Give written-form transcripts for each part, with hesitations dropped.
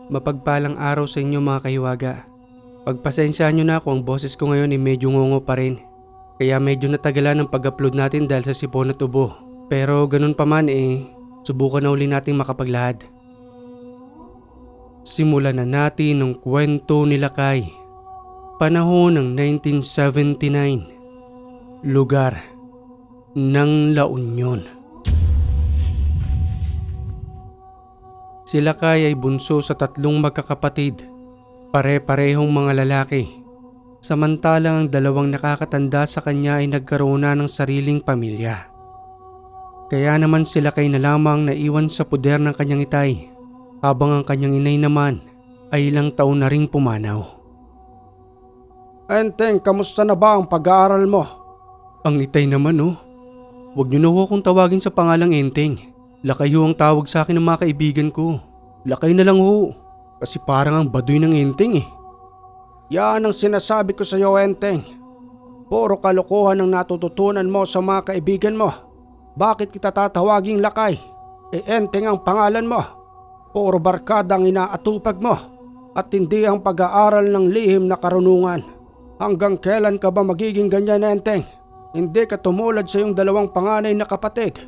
Mapagpalang araw sa inyo mga kahiwaga. Pagpasensyahan nyo na kung ang boses ko ngayon ay medyo ngungo pa rin. Kaya medyo natagalan ang pag-upload natin dahil sa sipon at ubo. Pero ganun pa man subukan na uli nating makapaglahad. Simulan na natin ang kwento nila Kay. Panahon ng 1979. Lugar ng La Union. Sila Kay ay bunso sa 3 magkakapatid. Pare-parehong mga lalaki. Samantalang ang 2 nakakatanda sa kanya ay nagkaroon na ng sariling pamilya. Kaya naman sila Kay na lamang naiwan sa puder ng kanyang itay, habang ang kanyang inay naman ay ilang taon na ring pumanaw. Enteng, kamusta na ba ang pag-aaral mo? Ang itay naman Huwag niyo na ho akong tawagin sa pangalang Enteng. Lakay ho ang tawag sa akin ng mga kaibigan ko. Lakay na lang ho. Kasi parang ang baduy ng Enteng Yan ang sinasabi ko sa iyo, Enteng. Puro kalokohan ang natututunan mo sa mga kaibigan mo. Bakit kita tatawaging Lakay? Enteng ang pangalan mo. Puro barkada ang inaatupag mo. At hindi ang pag-aaral ng lihim na karunungan. Hanggang kailan ka ba magiging ganyan, Enteng? Hindi ka tumulad sa iyong 2 panganay na kapatid.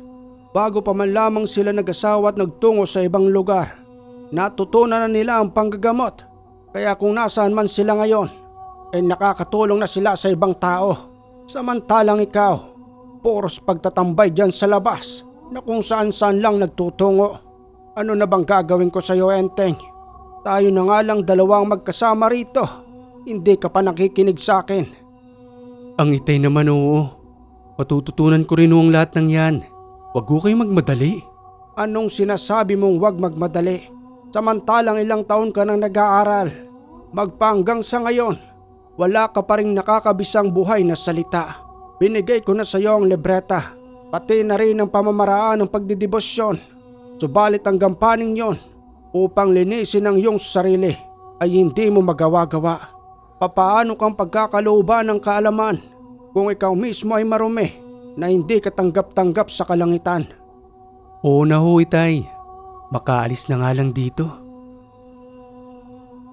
Bago pa man lamang sila nag-asawa at nagtungo sa ibang lugar, natutunan na nila ang panggagamot. Kaya kung nasaan man sila ngayon, nakakatulong na sila sa ibang tao. Samantalang ikaw, puros pagtatambay dyan sa labas na kung saan-saan lang nagtutungo. Ano na bang gagawin ko sa iyo, Enteng? Tayo na nga lang 2 magkasama rito. Hindi ka pa nakikinig sa akin. Ang itay naman Matututunan ko rin ang lahat ng yan. Huwag ko kayong magmadali. Anong sinasabi mong wag magmadali? Samantalang ilang taon ka nang nag-aaral. Magpahanggang sa ngayon, wala ka pa rin nakakabisang buhay na salita. Binigay ko na sa iyo ang libreta, pati na rin ang pamamaraan ng pagdidibosyon. Subalit ang gampaning yon upang linisin ang iyong sarili ay hindi mo magawa-gawa. Papaano kang pagkakalooban ng kaalaman kung ikaw mismo ay marumi na hindi katanggap-tanggap sa kalangitan? Oo na ho, itay. Makaalis na nga lang dito.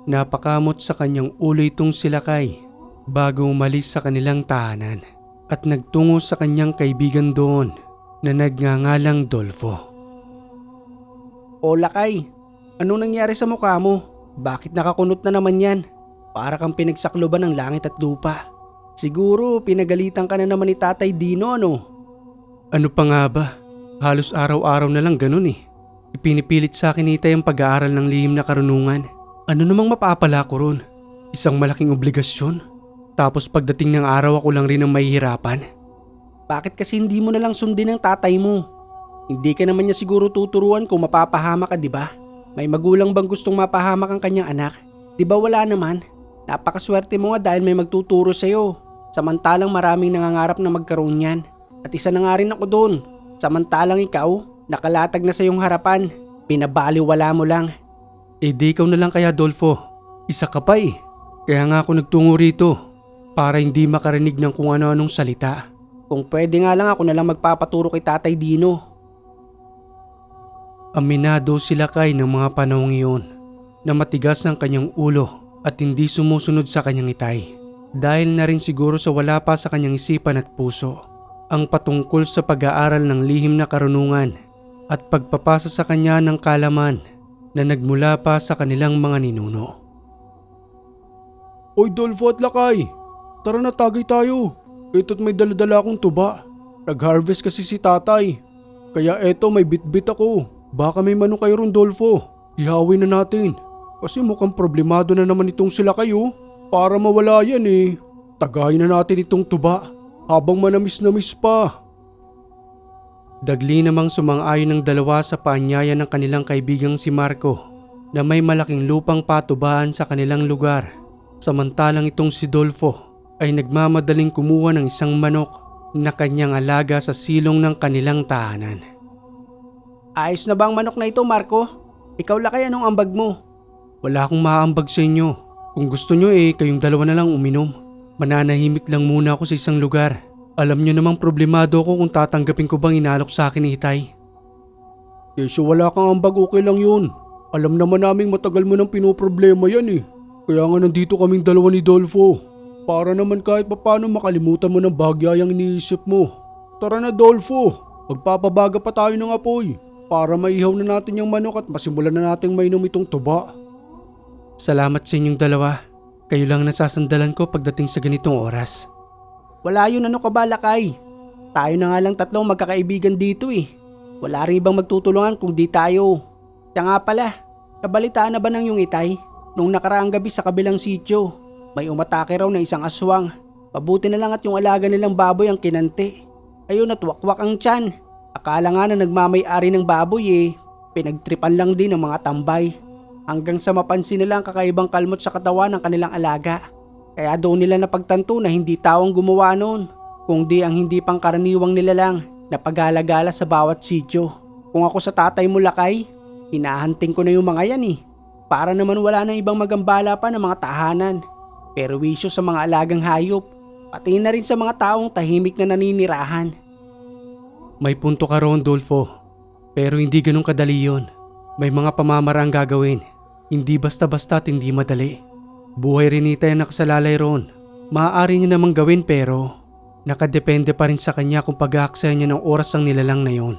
Napakamot sa kanyang ulo itong sila Kay bago umalis sa kanilang tahanan at nagtungo sa kanyang kaibigan doon na nagngangalang Dolfo. O Lakay, anong nangyari sa mukha mo? Bakit nakakunot na naman yan? Para kang pinagsakloban ng langit at lupa. Siguro pinagalitan ka na naman ni Tatay Dino, ano? Ano pa nga ba? Halos araw-araw na lang ganun Ipinipilit sa akin itay ang pag-aaral ng lihim na karunungan. Ano namang mapapala ko ron? Isang malaking obligasyon. Tapos pagdating ng araw ako lang rin ang mahihirapan. Bakit kasi hindi mo na lang sundin ang tatay mo? Hindi ka naman niya siguro tuturuan kung mapapahama ka, di ba? May magulang bang gustong mapahamak ang kanyang anak? Di ba wala naman? Napakaswerte mo nga dahil may magtuturo sa'yo. Samantalang maraming nangangarap na magkaroon yan. At isa na nga rin ako doon. Samantalang ikaw, nakalatag na sa iyong harapan. Pinabaliwala mo lang. Di ikaw na lang kaya, Dolfo. Isa ka pa Kaya nga ako nagtungo rito. Para hindi makarinig ng kung ano-anong salita. Kung pwede nga lang ako na lang magpapaturo kay Tatay Dino. Aminado sila Kay ng mga panahong iyon na matigas ang kanyang ulo at hindi sumusunod sa kanyang itay. Dahil na rin siguro sa wala pa sa kanyang isipan at puso ang patungkol sa pag-aaral ng lihim na karunungan at pagpapasa sa kanya ng kaalaman na nagmula pa sa kanilang mga ninuno. Oy Dolfo at Lakay, tara na tagay tayo. Ito't may daladala akong tuba. Nag-harvest kasi si tatay. Kaya eto may bitbit ako. Baka may manok kayo ron, Dolfo. Ihawin na natin. Kasi mukhang problemado na naman itong sila kayo. Para mawala yan tagayin na natin itong tuba habang manamis-namis pa. Dagli namang sumang-ayon ng 2 sa paanyaya ng kanilang kaibigang si Marco na may malaking lupang patubaan sa kanilang lugar. Samantalang itong si Dolfo ay nagmamadaling kumuha ng isang manok na kanyang alaga sa silong ng kanilang tahanan. Ayos na ba ang manok na ito, Marco? Ikaw Lakay, anong ambag mo? Wala akong maaambag sa inyo. Kung gusto nyo kayong 2 na lang uminom. Mananahimik lang muna ako sa isang lugar. Alam nyo namang problemado ako kung tatanggapin ko bang inalok sa akin ni Itay. Kesyo wala kang ambag, okay lang yun. Alam naman naming matagal mo nang pinoproblema yan eh. Kaya nga nandito kaming dalawa ni Dolfo. Para naman kahit papano makalimutan mo ng bagyayang iniisip mo. Tara na Dolfo, magpapabaga pa tayo ng apoy. Para maihaw na natin yung manok at masimulan na nating mainom itong tuba. Salamat sa inyong dalawa. Kayo lang nasasandalan ko pagdating sa ganitong oras. Wala yun, ano ka ba, Lakay? Tayo na nga lang tatlong magkakaibigan dito eh. Wala rin ibang magtutulungan kung di tayo. Siya nga pala, nabalitaan na ba ng yung itay? Nung nakaraang gabi sa kabilang sityo, may umatake raw na isang aswang. Mabuti na lang at yung alaga nilang baboy ang kinante. Ayun at wakwak ang tiyan. Akala nga na nagmamay-ari ng baboy eh. Pinagtripan lang din ng mga tambay. Hanggang sa mapansin nila ang kakaibang kalmot sa katawan ng kanilang alaga. Kaya doon nila napagtanto na hindi taong gumawa noon, kundi ang hindi pangkaraniwang nilalang na pag-alagala sa bawat sityo. Kung ako sa tatay mo, Lakay, hinahanting ko na yung mga yan eh. Para naman wala nang ibang magambala pa ng mga tahanan. Pero wisyo sa mga alagang hayop, pati na rin sa mga taong tahimik na naninirahan. May punto ka roon, Dolfo. Pero hindi ganun kadali yun. May mga pamamaraang gagawin. Hindi basta-basta at hindi madali. Buhay rin ita yung nakasalalay roon. Maaari niya namang gawin pero nakadepende pa rin sa kanya kung pag-aaksaya niya ng oras ang nilalang na yun.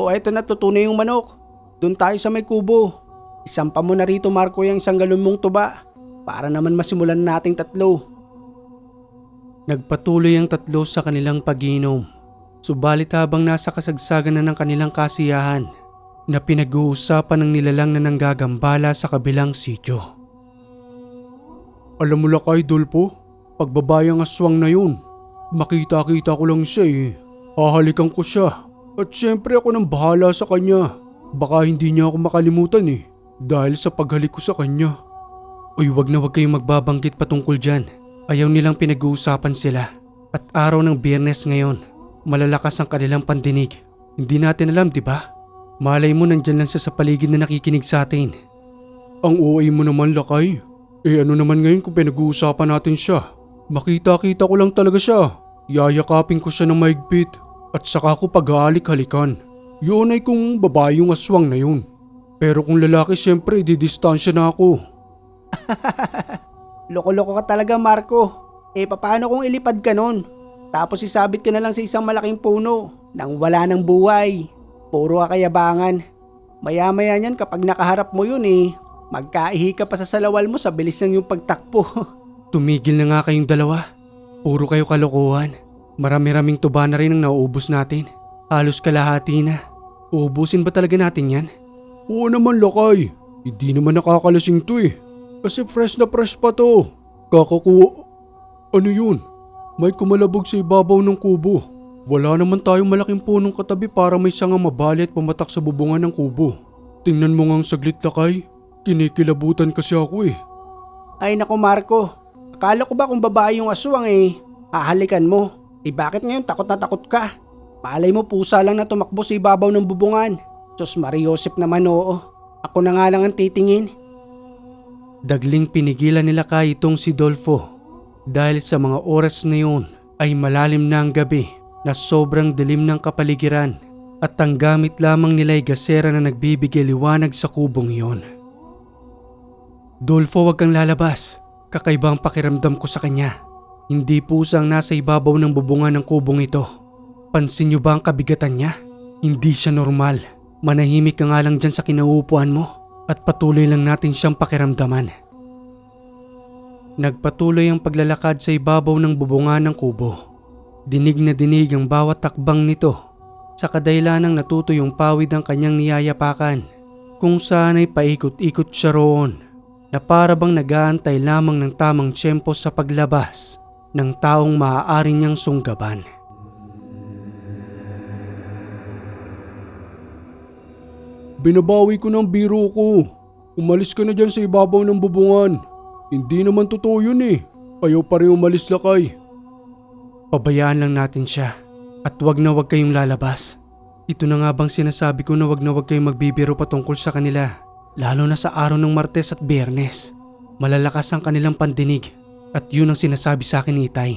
O eto na, tutunay yung manok. Doon tayo sa may kubo. Isampa mo na rito, Marco, yung isang galon mong tuba. Para naman masimulan nating tatlo. Nagpatuloy ang tatlo sa kanilang pag-inom. Subalit habang nasa kasagsagan na ng kanilang kasiyahan, na pinag-uusapan ng nilalang na nanggagambala sa kabilang sityo. Alam mo, Lakay, Dolfo, pagbabayang aswang na yun, makita-kita ko lang siya eh. Hahalikan ko siya. At syempre ako nang bahala sa kanya. Baka hindi niya ako makalimutan eh, dahil sa paghalik ko sa kanya. Uy, wag na wag kayong magbabanggit patungkol dyan. Ayaw nilang pinag-uusapan sila. At araw ng Biyernes ngayon, malalakas ang kanilang pandinig. Hindi natin alam, di ba? Malay mo nandyan lang siya sa paligid na nakikinig sa atin. Ang OA mo naman, Lakay. Eh ano naman ngayon kung pinag-uusapan natin siya? Makita-kita ko lang talaga siya. Yayakapin ko siya ng mahigpit. At saka ko paghahalik-halikan. Yun ay kung babae yung aswang na yun. Pero kung lalaki, syempre didistansya na ako. Loko-loko ka talaga, Marco. Eh paano kung ilipad ka nun? Tapos isabit ka na lang sa isang malaking puno nang wala ng buhay. Puro kakayabangan. Maya-maya niyan kapag nakaharap mo yun eh, magkaihi ka pa sa salawal mo sa bilis ng yung pagtakbo. Tumigil na nga kayong dalawa. Puro kayo kalokohan. Marami-raming tuba na rin ang nauubos natin. Halos kalahati na. Uubusin ba talaga natin yan? Oo naman, Lakay. Hindi naman nakakalasing to eh. Kasi fresh na fresh pa to. Kakakuha. Ano yun? May kumalabog sa ibabaw ng kubo. Wala naman tayong malaking punong katabi para may sanga mabali at pumatak sa bubungan ng kubo. Tingnan mo ngang saglit, Lakay. Kinikilabutan kasi ako eh. Ay naku, Marco. Akala ko ba kung babae yung aswang eh, hahalikan mo? Eh bakit ngayon takot na takot ka? Malay mo pusa lang na tumakbo sa ibabaw ng bubungan. Diyos Mariosep naman, oo. Ako na nga lang ang titingin. Dagling pinigilan nila Lakay itong si Dolfo. Dahil sa mga oras na yun ay malalim na ang gabi na sobrang dilim ng kapaligiran at ang gamit lamang nila ay gasera na nagbibigay liwanag sa kubong yun. Dolfo, wag kang lalabas. Kakaiba ang pakiramdam ko sa kanya. Hindi pusa ang nasa ibabaw ng bubungan ng kubong ito. Pansin niyo ba ang kabigatan niya? Hindi siya normal. Manahimik ka nga lang dyan sa kinauupuan mo at patuloy lang natin siyang pakiramdaman. Nagpatuloy ang paglalakad sa ibabaw ng bubungan ng kubo. Dinig na dinig ang bawat takbang nito. Sa kadailanang natuto yung pawid ang kanyang niyayapakan. Kung saan ay paikot-ikot siya roon na para bang nag-aantay lamang ng tamang tiyempo sa paglabas ng taong maaari niyang sunggaban. Binabawi ko ng biro ko. Umalis ka na dyan sa ibabaw ng bubungan. Hindi naman totoo yun eh. Ayaw pa rin umalis, Lakay. Pabayaan lang natin siya at wag na wag kayong lalabas. Ito na nga bang sinasabi ko na wag kayong magbibiro patungkol sa kanila. Lalo na sa araw ng Martes at Biyernes. Malalakas ang kanilang pandinig at yun ang sinasabi sa akin ni Itay.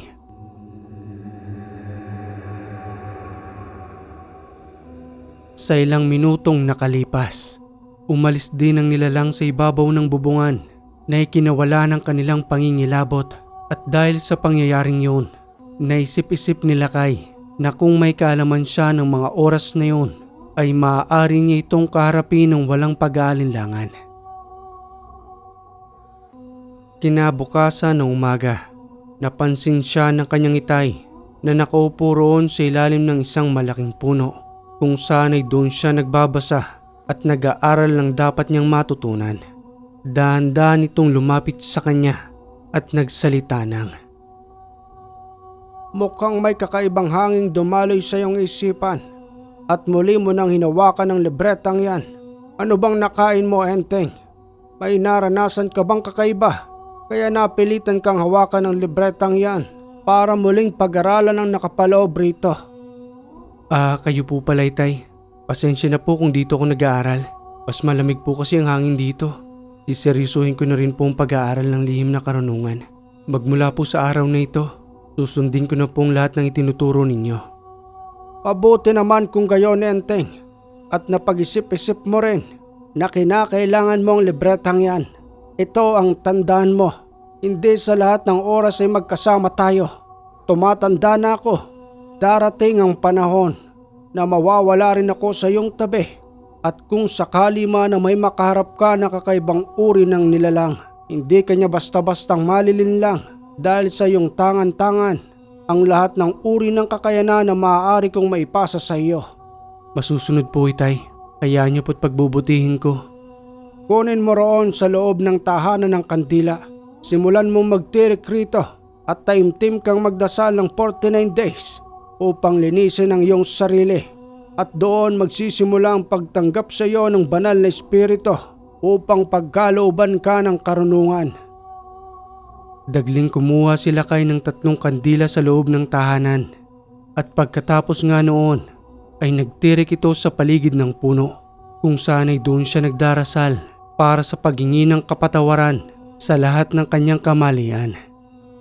Sa ilang minutong nakalipas, umalis din ang nilalang sa ibabaw ng bubungan na ikinawala ng kanilang pangingilabot at dahil sa pangyayaring yun, naisip-isip ni Lakay na kung may kaalaman siya ng mga oras na yun ay maaari niya itong kaharapin ng walang pag-aalinlangan. Kinabukasan ng umaga, napansin siya ng kanyang itay na nakaupo roon sa ilalim ng isang malaking puno kung saan ay doon siya nagbabasa at nag-aaral ng dapat niyang matutunan. Dahan-dahan itong lumapit sa kanya at nagsalita ng, Mukhang may kakaibang hanging dumaloy sa iyong isipan at muli mo nang hinawakan ng libretang yan. Ano bang nakain mo, Enteng? May naranasan ka bang kakaiba? Kaya napilitan kang hawakan ng libretang yan para muling pag-aralan ang nakapaloob rito. Kayo po pala itay. Pasensya na po kung dito ako nag-aaral. Mas malamig po kasi ang hangin dito. Siseryosohin ko na rin po ang pag-aaral ng lihim na karunungan. Magmula po sa araw na ito, susundin ko na pong lahat ng itinuturo ninyo. Pabuti naman kung gayon, Enteng. At napag-isip-isip mo rin na kinakailangan mo ang libretang yan. Ito ang tandaan mo. Hindi sa lahat ng oras ay magkasama tayo. Tumatanda na ako. Darating ang panahon na mawawala rin ako sa iyong tabi. At kung sakali man na may makaharap ka na kakaibang uri ng nilalang, hindi kanya basta-bastang malilinlang dahil sa iyong tangan-tangan ang lahat ng uri ng kakayanan na maaari kong maipasa sa iyo. Masusunod po itay. Hayaan niyo po't pagbubutihin ko. Kunin mo roon sa loob ng tahanan ng kandila. Simulan mo magtirik rito at taimtim kang magdasal ng 49 days upang linisin ang iyong sarili. At doon magsisimula ang pagtanggap sa iyo ng banal na espiritu upang pagkalooban ka ng karunungan. Dagling kumuha si Lakay ng 3 kandila sa loob ng tahanan. At pagkatapos nga noon ay nagtirik ito sa paligid ng puno kung saan ay doon siya nagdarasal para sa paghingi ng kapatawaran sa lahat ng kanyang kamalian.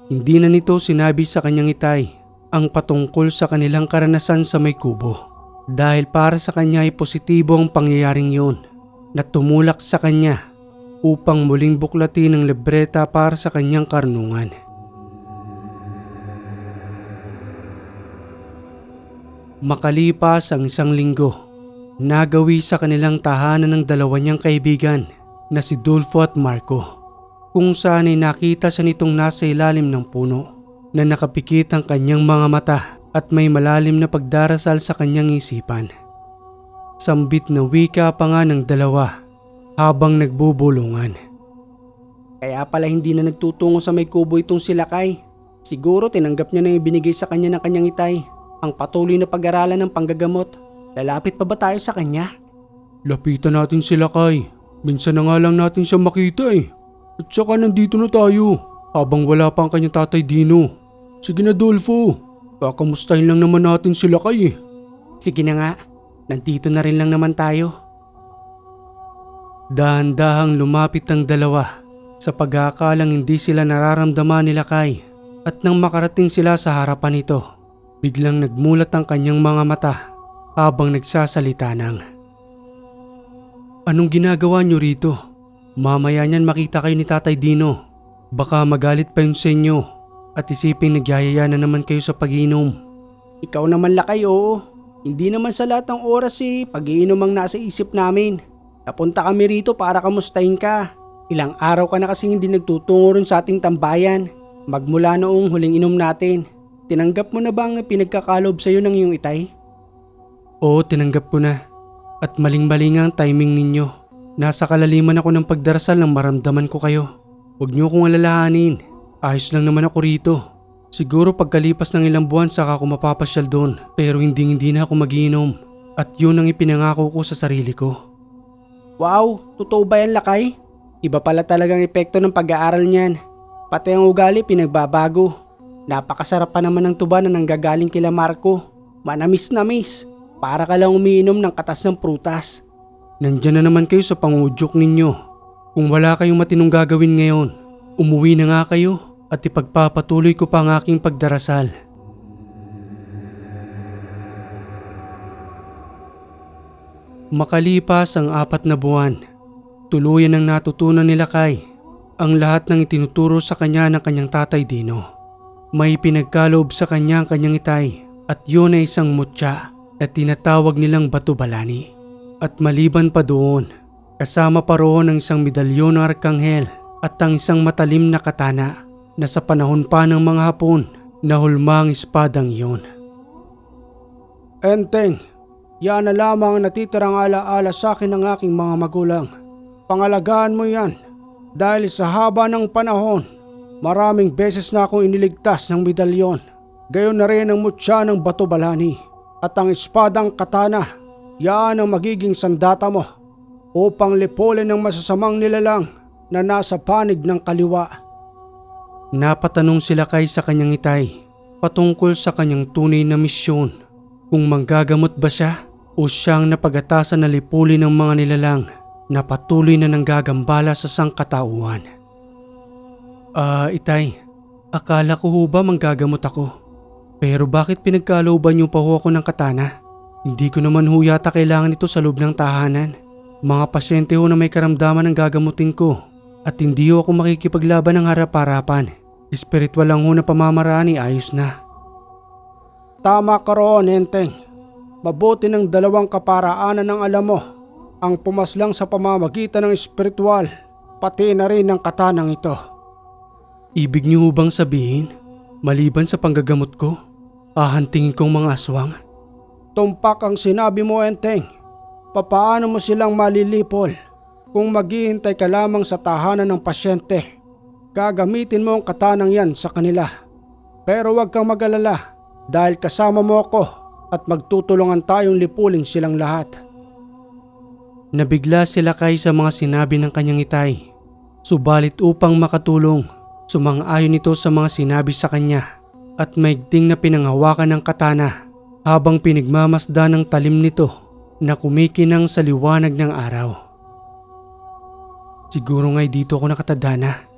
Hindi na nito sinabi sa kanyang itay ang patungkol sa kanilang karanasan sa may kubo. Dahil para sa kanya ay positibo ang pangyayaring yun na tumulak sa kanya upang muling buklatin ang libreta para sa kanyang karunungan. Makalipas ang 1 linggo, nagawi sa kanilang tahanan ng 2 niyang kaibigan na si Dulfo at Marco, kung saan ay nakita siya nitong nasa ilalim ng puno na nakapikit ang kanyang mga mata at may malalim na pagdarasal sa kanyang isipan. Sambit na wika pa nga ng 2 habang nagbubulungan. Kaya pala hindi na nagtutungo sa may kubo itong si Lakay. Siguro tinanggap niya na yung binigay sa kanya ng kanyang itay, ang patuloy na pag-aralan ng panggagamot. Lalapit pa ba tayo sa kanya? Lapitan natin si Lakay. Minsan na nga lang natin siya makita eh. At saka nandito na tayo habang wala pa ang kanyang tatay Dino. Sige na Dulfo. Kakamustahin lang naman natin si Lakay eh. Sige na nga, nandito na rin lang naman tayo. Dahan-dahang lumapit ang 2 sa pag-aakalang hindi sila nararamdaman ni Lakay. At nang makarating sila sa harapan nito, biglang nagmulat ang kanyang mga mata habang nagsasalita ng, Anong ginagawa niyo rito? Mamaya niyan makita kayo ni Tatay Dino. Baka magalit pa yun sa inyo at isipin nagyayaya na naman kayo sa pag-iinom. Ikaw naman Lakay, oo. Hindi naman sa lahat ng oras pag-iinom ang nasa isip namin. Napunta kami rito para kamustahin ka. Ilang araw ka na kasing hindi nagtutungo rin sa ating tambayan. Magmula noong huling inom natin. Tinanggap mo na ba ang pinagkakalob sa iyo ng iyong itay? Oo, tinanggap ko na. At maling-mali nga ang timing ninyo. Nasa kalaliman ako ng pagdarasal nang maramdaman ko kayo. Huwag niyo akong alalahanin. Ayos lang naman ako rito. Siguro pagkalipas ng ilang buwan saka ako mapapasyal doon. Pero hindi na ako mag-iinom. At yun ang ipinangako ko sa sarili ko. Wow, totoo ba yan Lakay? Iba pala talagang epekto ng pag-aaral niyan. Pati ang ugali pinagbabago. Napakasarap pa naman ng tuba na nanggagaling kila Marco. Manamis-namis. Para ka lang umiinom ng katas ng prutas. Nandyan na naman kayo sa pangudyok ninyo. Kung wala kayong matinong gagawin ngayon, umuwi na nga kayo at ipagpapatuloy ko pa ang aking pagdarasal. Makalipas ang 4 na buwan, tuluyan ang natutunan ni Lakay ang lahat ng itinuturo sa kanya ng kanyang tatay Dino. May pinagkaloob sa kanya ang kanyang itay at yun ay isang mutya na tinatawag nilang Batubalani. At maliban pa doon, kasama pa roon ang isang medalyon ng arkanghel at ang isang matalim na katana na sa panahon pa ng mga Hapon nahulma ang espadang iyon. Enteng, yan na lamang ang natitirang alaala sa akin ng aking mga magulang. Pangalagaan mo yan dahil sa haba ng panahon, maraming beses na akong iniligtas ng medalyon. Gayon na rin ang mutya ng Batubalani at ang espadang katana. Yan ang magiging sandata mo upang lipulin ng masasamang nilalang na nasa panig ng kaliwa. Napatanong si Lakay sa kanyang itay patungkol sa kanyang tunay na misyon, kung manggagamot ba siya o siyang napag-atasan na lipulin ng mga nilalang na patuloy na nanggagambala sa sangkatauhan. Itay, akala ko ho ba manggagamot ako? Pero bakit pinagkalooban niyo pa ho ako ng katana? Hindi ko naman ho yata kailangan ito sa loob ng tahanan. Mga pasyente ho na may karamdaman ang gagamutin ko at hindi ho ako makikipaglaban ng harap-harapan. Espiritual lang ho na pamamaraan ayos na. Tama ka roon, Enteng. Mabuti ng dalawang kaparaanan ng alam mo ang pumaslang sa pamamagitan ng espiritual, pati na rin ng katanang ito. Ibig niyo bang sabihin, maliban sa panggagamot ko, hahantingin kong mga aswang? Tumpak ang sinabi mo, Enteng. Papaano mo silang malilipol kung maghihintay ka lamang sa tahanan ng pasyente? Gagamitin mo ang katanang yan sa kanila. Pero huwag kang mag-alala dahil kasama mo ako at magtutulungan tayong lipulin silang lahat. Nabigla si Lakay sa mga sinabi ng kanyang itay. Subalit upang makatulong, sumang-ayon ito sa mga sinabi sa kanya at maigting na pinanghawakan ng katana habang pinigmamasdan ng talim nito na kumikinang sa liwanag ng araw. Siguro nga'y dito ako nakatadhana.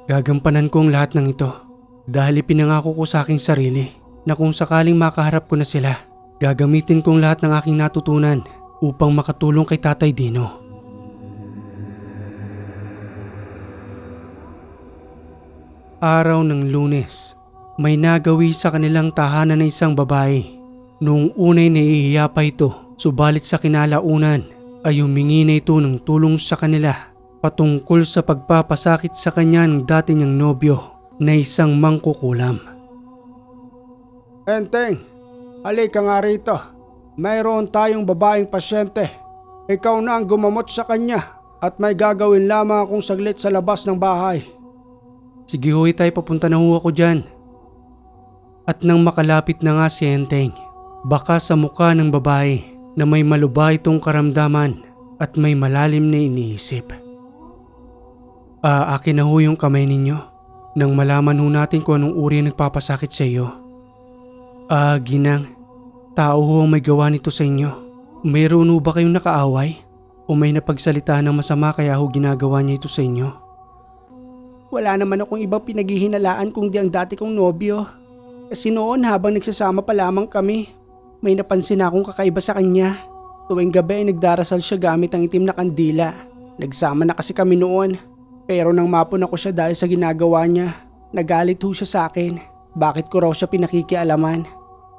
Gagampanan ko ang lahat ng ito dahil ipinangako ko sa aking sarili na kung sakaling makaharap ko na sila, gagamitin kong lahat ng aking natutunan upang makatulong kay Tatay Dino. Araw ng Lunes, may nagawi sa kanilang tahanan na isang babae. Noong unay nahihiya pa ito, subalit sa kinalaunan ay humingi na ito ng tulong sa kanila patungkol sa pagpapasakit sa kanya ng dati niyang nobyo na isang mangkukulam. Enteng, halika nga rito. Mayroon tayong babaeng pasyente. Ikaw na ang gumamot sa kanya at may gagawin lamang akong saglit sa labas ng bahay. Sige ho, itay, papunta na ho ako dyan. At nang makalapit na nga si Enteng, baka sa mukha ng babae na may malubha itong karamdaman at may malalim na iniisip. Akin na ho yung kamay ninyo nang malaman ho natin kung anong uri ang nagpapasakit sa iyo. Ginang, tao ho ang may gawa nito sa inyo. Mayroon ho ba kayong nakaaway? O may napagsalita ng masama kaya ho ginagawa niya ito sa inyo? Wala naman akong ibang pinaghihinalaan kung di ang dati kong nobyo. Kasi noon habang nagsasama pa lamang kami, may napansin akong kakaiba sa kanya. Tuwing gabi ay nagdarasal siya gamit ang itim na kandila. Nagsama na kasi kami noon. Pero nang mapon ako siya dahil sa ginagawa niya, nagalit ho siya sa akin. Bakit ko raw siya pinakikialaman?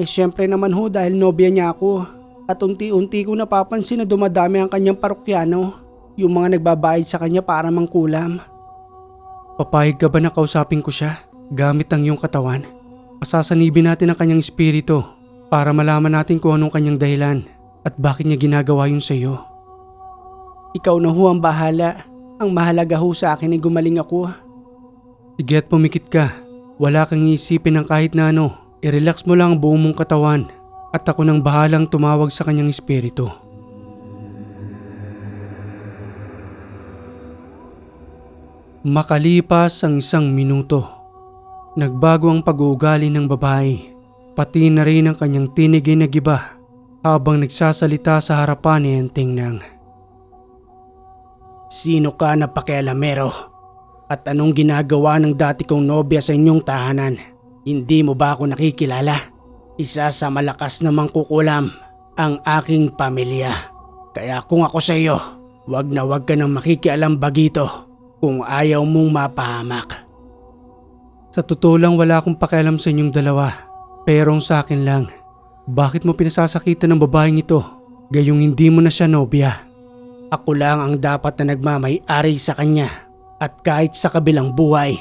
Syempre naman ho dahil nobya niya ako. At unti-unti ko napapansin na dumadami ang kanyang parokyano. Yung mga nagbabayad sa kanya para mangkulam. Papayag ka ba na kausapin ko siya gamit ang iyong katawan? Pasasanibin natin ang kanyang espiritu para malaman natin kung anong kanyang dahilan at bakit niya ginagawa yun sa iyo. Ikaw na ho ang bahala. Ang mahalaga ho sa akin ay gumaling ako. Sige at pumikit ka. Wala kang iisipin ng kahit na ano. I-relax mo lang ang buong mong katawan at ako nang bahalang tumawag sa kanyang espiritu. Makalipas ang 1 minuto, nagbago ang pag-uugali ng babae, pati na rin ang kanyang tinig ay nagiba habang nagsasalita sa harapan ni Enteng nang, "Sino ka na pakialamero? At anong ginagawa ng dati kong nobya sa inyong tahanan? Hindi mo ba ako nakikilala? Isa sa malakas na mangkukulam ang aking pamilya. Kaya kung ako sa iyo, wag na wag ka nang makikialam bagito kung ayaw mong mapahamak. Sa totoo lang wala akong pakialam sa inyong dalawa. Pero ang sa akin lang, bakit mo pinasasakitan ng babaeng ito? Gayong hindi mo na siya nobya. Ako lang ang dapat na nagmamay-ari sa kanya. At kahit sa kabilang buhay,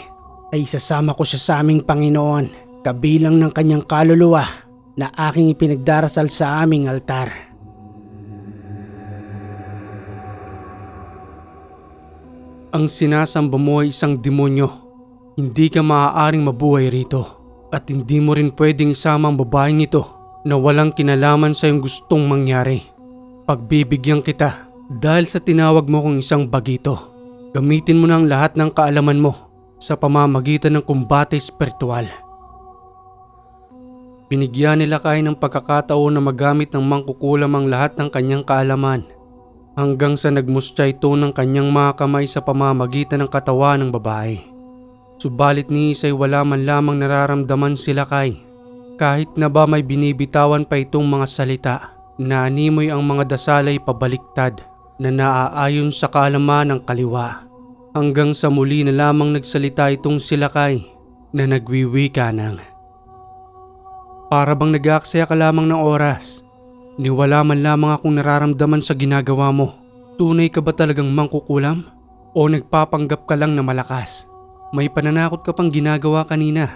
ay isasama ko siya sa aming Panginoon, kabilang ng kanyang kaluluwa na aking ipinagdarasal sa aming altar. Ang sinasamba mo ay isang demonyo. Hindi ka maaaring mabuhay rito. At hindi mo rin pwedeng isama ang babaeng ito na walang kinalaman sa iyong gustong mangyari. Pagbibigyan kita dahil sa tinawag mo kong isang bagito. Gamitin mo na ang lahat ng kaalaman mo sa pamamagitan ng kumbate espiritual. Binigyan nila Lakay ng pagkakataon na magamit ng mangkukulam ang lahat ng kanyang kaalaman hanggang sa nagmustya ito ng kanyang mga kamay sa pamamagitan ng katawan ng babae. Subalit ni Isay wala man lamang nararamdaman si Lakay kahit na ba may binibitawan pa itong mga salita na animoy ang mga dasalay pabaliktad na naaayon sa kaalaman ng kaliwa. Hanggang sa muli na lamang nagsalita itong si Lakay na nagwiwika ng, para bang nag-aaksaya ka lamang ng oras, ni wala man lamang akong nararamdaman sa ginagawa mo. Tunay ka ba talagang mangkukulam? O nagpapanggap ka lang na malakas? May pananakot ka pang ginagawa kanina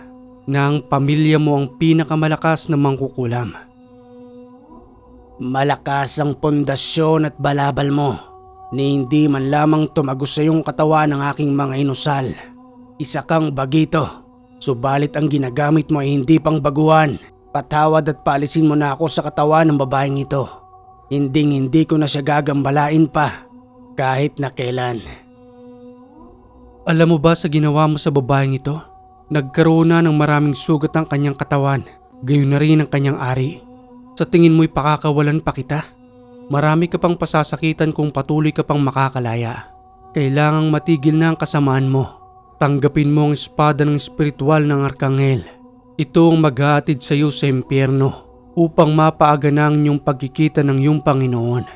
na ang pamilya mo ang pinakamalakas na mangkukulam. Malakas ang pundasyon at balabal mo, ni hindi man lamang tumagos sa iyong katawan ng aking mga inusal. Isa kang bagito, subalit ang ginagamit mo ay hindi pang baguhan. Patawad at paalisin mo na ako sa katawan ng babaeng ito. Hindi ko na siya gagambalain pa, kahit na kailan. Alam mo ba sa ginawa mo sa babaeng ito? Nagkaroon na ng maraming sugat ang kanyang katawan, gayon na rin ang kanyang ari. Sa tingin mo'y pakakawalan pa kita? Marami ka pang pasasakitan kung patuloy ka pang makakalaya. Kailangang matigil na ang kasamaan mo. Tanggapin mo ang espada ng espiritual ng Arkanghel. Ito ang maghahatid sa iyo sa impyerno upang mapaaga na ang iyong pagkikita ng iyong Panginoon.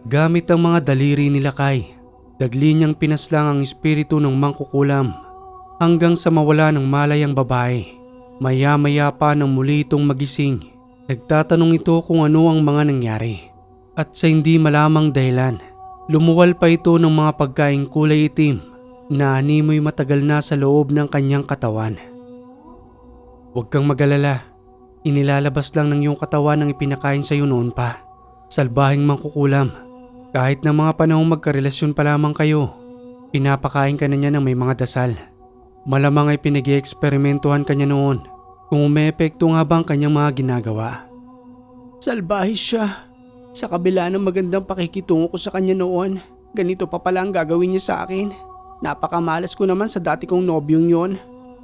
Gamit ang mga daliri ni Lakay, dagli niyang pinaslang ang espiritu ng mangkukulam hanggang sa mawala ng malay ang babae. Maya-maya pa nang muli itong magising, nagtatanong ito kung ano ang mga nangyari. At sa hindi malamang dahilan, lumuwal pa ito ng mga pagkaing kulay itim na animoy matagal na sa loob ng kanyang katawan. Huwag kang mag-alala, inilalabas lang ng iyong katawan ang ipinakain sa iyo noon pa. Salbahing mangkukulam, kahit na mga panahong magkarelasyon pa lamang kayo, pinapakain ka na niya ng may mga dasal. Malamang ay pinag-i-eksperimentuhan ka niya noon kung umeepekto nga ba ang kanyang mga ginagawa. Salbahis siya. Sa kabila ng magandang pakikitungo ko sa kanya noon, ganito pa pala ang gagawin niya sa akin. Napakamalas ko naman sa dati kong nobyong yon.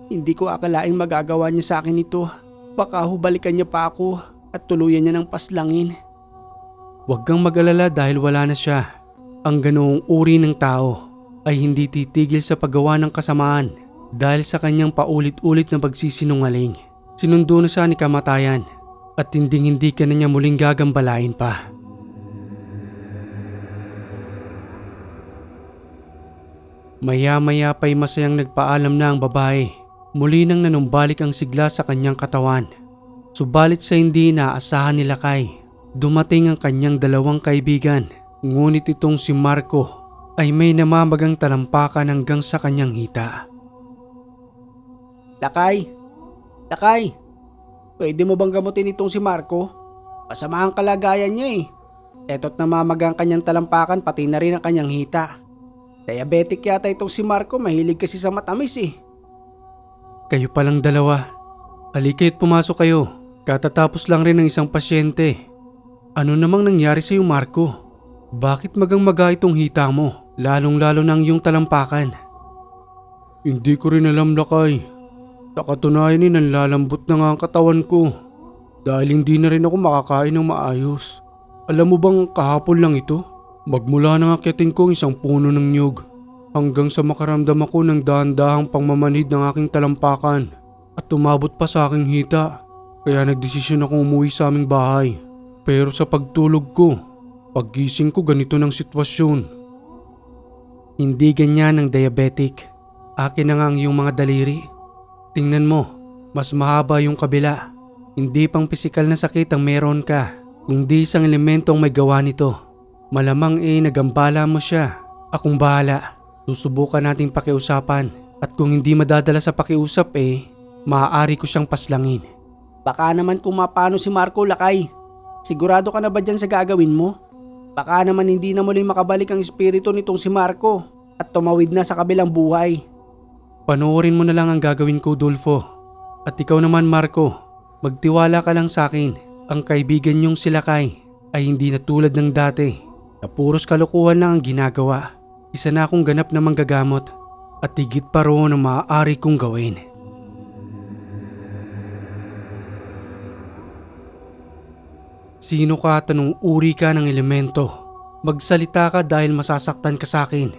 Hindi ko akalaing magagawa niya sa akin ito. Baka hubalikan niya pa ako at tuluyan niya ng paslangin. Huwag kang mag-alala dahil wala na siya. Ang ganoong uri ng tao ay hindi titigil sa paggawa ng kasamaan dahil sa kanyang paulit-ulit na pagsisinungaling. Sinundo na siya ni kamatayan at hindi ka na niya muling gagambalain pa. Maya-maya pa'y masayang nagpaalam na ang babae. Muli nang nanumbalik ang sigla sa kanyang katawan. Subalit sa hindi inaasahan ni Lakay, dumating ang kanyang dalawang kaibigan. Ngunit itong si Marco ay may namamagang talampakan hanggang sa kanyang hita. Lakay! Lakay! Pwede mo bang gamutin itong si Marco? Masama ang kalagayan niya eh. Eto't namamagang kanyang talampakan pati na rin ang kanyang hita. Diabetic yata itong si Marco, mahilig kasi sa matamis eh. Kayo palang dalawa. Halika't pumasok kayo. Katatapos lang rin ng isang pasyente. Ano namang nangyari sa iyo, Marco? Bakit magang-maga itong hita mo? Lalong-lalo ng iyong talampakan. Hindi ko rin alam, Lakay. Sa katunayan ay nanlalambot na nga ang katawan ko. Dahil hindi na rin ako makakain ng maayos. Alam mo bang kahapon lang ito? Magmula nang akyatin ko isang puno ng niyog hanggang sa makaramdam ako ng dahan-dahang pangmamanhid ng aking talampakan at tumabot pa sa aking hita. Kaya nagdesisyon akong umuwi sa aming bahay. Pero sa pagtulog ko, paggising ko ganito ng sitwasyon. Hindi ganyan ang diabetic. Akin na nga ang iyong mga daliri. Tingnan mo, mas mahaba yung kabila. Hindi pang pisikal na sakit ang meron ka, kundi isang elemento ang may gawa nito. Malamang nagambala mo siya. Akong bahala. Susubukan nating pakiusapan. At kung hindi madadala sa pakiusap maaari ko siyang paslangin. Baka naman kung mapano si Marco, Lakay. Sigurado ka na ba dyan sa gagawin mo? Baka naman hindi na muling makabalik ang espiritu nitong si Marco at tumawid na sa kabilang buhay. Panoorin mo na lang ang gagawin ko, Dulfo. At ikaw naman, Marco, magtiwala ka lang sa akin. Ang kaibigan niyong si Lakay ay hindi na tulad ng dati na puros kalokohan lang ang ginagawa. Isa na akong ganap na manggagamot at higit pa roon ang maaari kong gawin. Sino ka at anong uri ka ng elemento? Magsalita ka dahil masasaktan ka sa akin.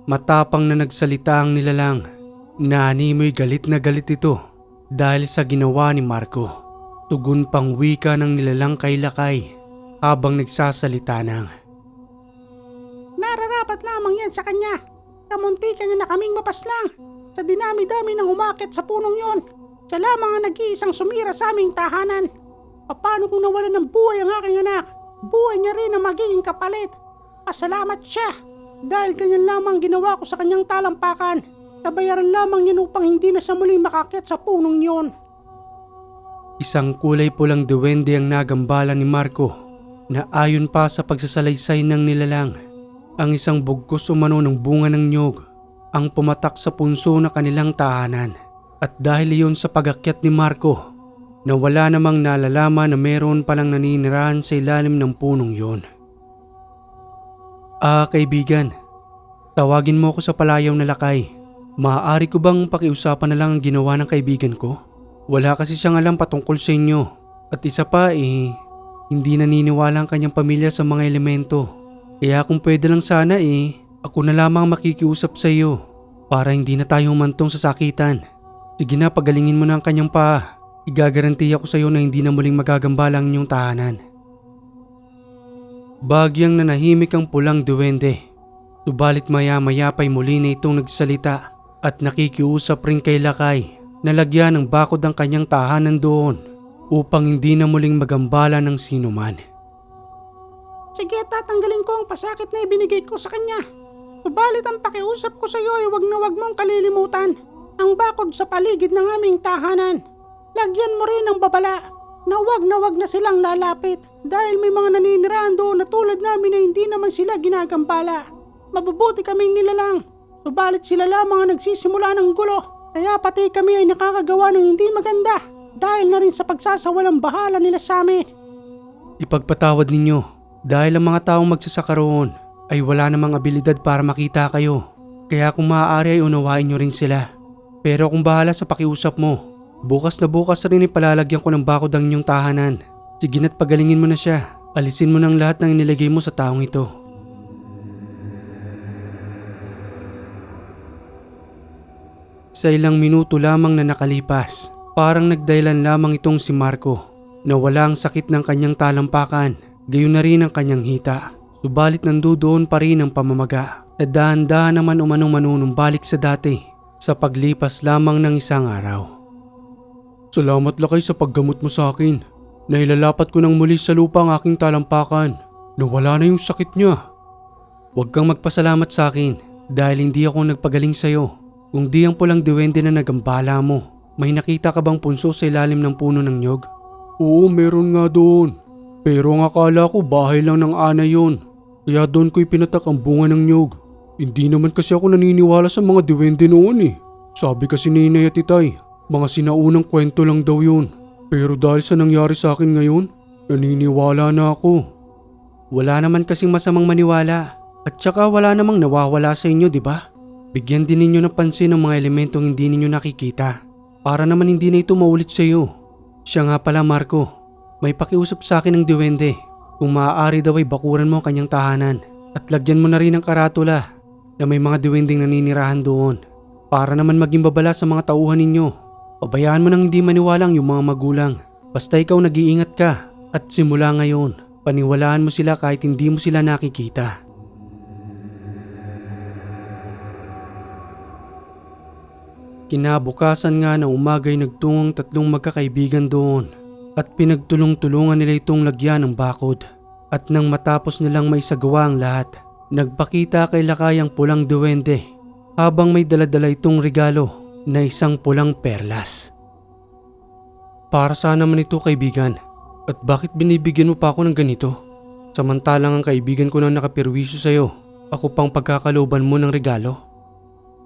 Matapang na nagsalita ang nilalang. Naanimoy galit na galit ito dahil sa ginawa ni Marco. Tugon pang wika ng nilalang kay Lakay habang nagsasalita ng, Nararapat lamang yan sa kanya. Namunti kanya na kaming mapaslang. Sa dinami-dami ng umakit sa punong yon, siya lamang ang nag-iisang sumira sa aming tahanan. Paano kung nawalan ng buhay ang aking anak? Buhay niya rin ang magiging kapalit. Pasalamat siya. Dahil ganyan lamang ginawa ko sa kanyang talampakan. Nabayaran lamang yan upang hindi na siya muling makakyat sa punong yon. Isang kulay pulang duwende ang nagambala ni Marco na ayon pa sa pagsasalaysay ng nilalang. Ang isang bugkos umano ng bunga ng nyog ang pumatak sa punso na kanilang tahanan. At dahil iyon sa pagakyat ni Marco, na wala namang nalalaman na meron palang naninirahan sa ilalim ng punong yon. Kaibigan, tawagin mo ako sa palayaw na Lakay. Maaari ko bang pakiusapan na lang ang ginawa ng kaibigan ko? Wala kasi siyang alam patungkol sa inyo. At isa pa hindi naniniwala ang kanyang pamilya sa mga elemento. Kaya kung pwede lang sana ako na lamang makikiusap sa iyo para hindi na tayo humantong sa sakitan. Sige na, pagalingin mo na ang kanyang paa. Igagarantiya ko sa iyo na hindi na muling magagambala ang inyong tahanan. Bagyang nanahimik ang pulang duwende. Subalit maya-maya pa'y muli na itong nagsalita at nakikiusap rin kay Lakay na lagyan ng bakod ang kanyang tahanan doon upang hindi na muling magambala ng sinuman. Sige, tatanggalin ko ang pasakit na ibinigay ko sa kanya. Subalit ang pakiusap ko sa iyo ay wag na wag mong kalilimutan ang bakod sa paligid ng aming tahanan. Lagyan mo rin ng babala na wag na silang lalapit dahil may mga naninirahan doon na tulad namin na hindi naman sila ginagambala. Mabubuti kaming nilalang, subalit sila lamang ang nagsisimula ng gulo. Kaya pati kami ay nakakagawa ng hindi maganda dahil na rin sa pagsasawalang bahala nila sa amin. Ipagpatawad ninyo dahil ang mga taong magsasaka roon ay wala namang abilidad para makita kayo. Kaya kung maaari ay unawain nyo rin sila. Pero kung bahala sa pakiusap mo, bukas na bukas rin ipalalagyan ko ng bakod ang inyong tahanan. Sige na't pagalingin mo na siya. Alisin mo ng lahat ng inilagay mo sa taong ito. Sa ilang minuto lamang na nakalipas, parang nagdahilan lamang itong si Marco na wala ang sakit ng kanyang talampakan, gayon na rin ang kanyang hita. Subalit nandoon pa rin ang pamamaga na dahan-dahan naman umanong manunumbalik sa dati sa paglipas lamang ng isang araw. Salamat Lakay sa paggamot mo sa akin. Nailalapat ko nang muli sa lupa ang aking talampakan. Nawala na yung sakit niya. Huwag kang magpasalamat sa akin dahil hindi ako nagpagaling sa'yo. Kung di ang pulang duwende na nagambala mo. May nakita ka bang punso sa ilalim ng puno ng nyog? Oo, meron nga doon. Pero ang akala ko bahay lang ng ana yun. Kaya doon ko ipinatak ang bunga ng nyog. Hindi naman kasi ako naniniwala sa mga duwende noon Sabi kasi ni Inay at Itay, mga sinaunang kwento lang daw yun. Pero dahil sa nangyari sa akin ngayon, naniniwala na ako. Wala naman kasing masamang maniwala. At saka wala namang nawawala sa inyo, di ba? Bigyan din ninyo ng pansin ang mga elementong hindi ninyo nakikita. Para naman hindi na ito maulit sa iyo. Siya nga pala Marco, may pakiusap sa akin ng duwende. Kung maaari daw ay bakuran mo ang kanyang tahanan. At lagyan mo na rin ng karatula na may mga duwendeng naninirahan doon. Para naman maging babala sa mga tauhan ninyo. Pabayaan mo nang hindi maniwalang yung mga magulang. Basta ikaw nag-iingat ka at simula ngayon, paniwalaan mo sila kahit hindi mo sila nakikita. Kinabukasan nga ng umaga'y nagtungong tatlong magkakaibigan doon at pinagtulong-tulungan nila itong lagyan ng bakod. At nang matapos nilang maisagawa ang lahat, nagpakita kay Lakay ang pulang duwende habang may daladala itong regalo na isang pulang perlas. Para saan naman ito, kaibigan? At bakit binibigyan mo pa ako ng ganito? Samantalang ang kaibigan ko nang nakapirwisyo sa'yo, ako pang pagkakalooban mo ng regalo.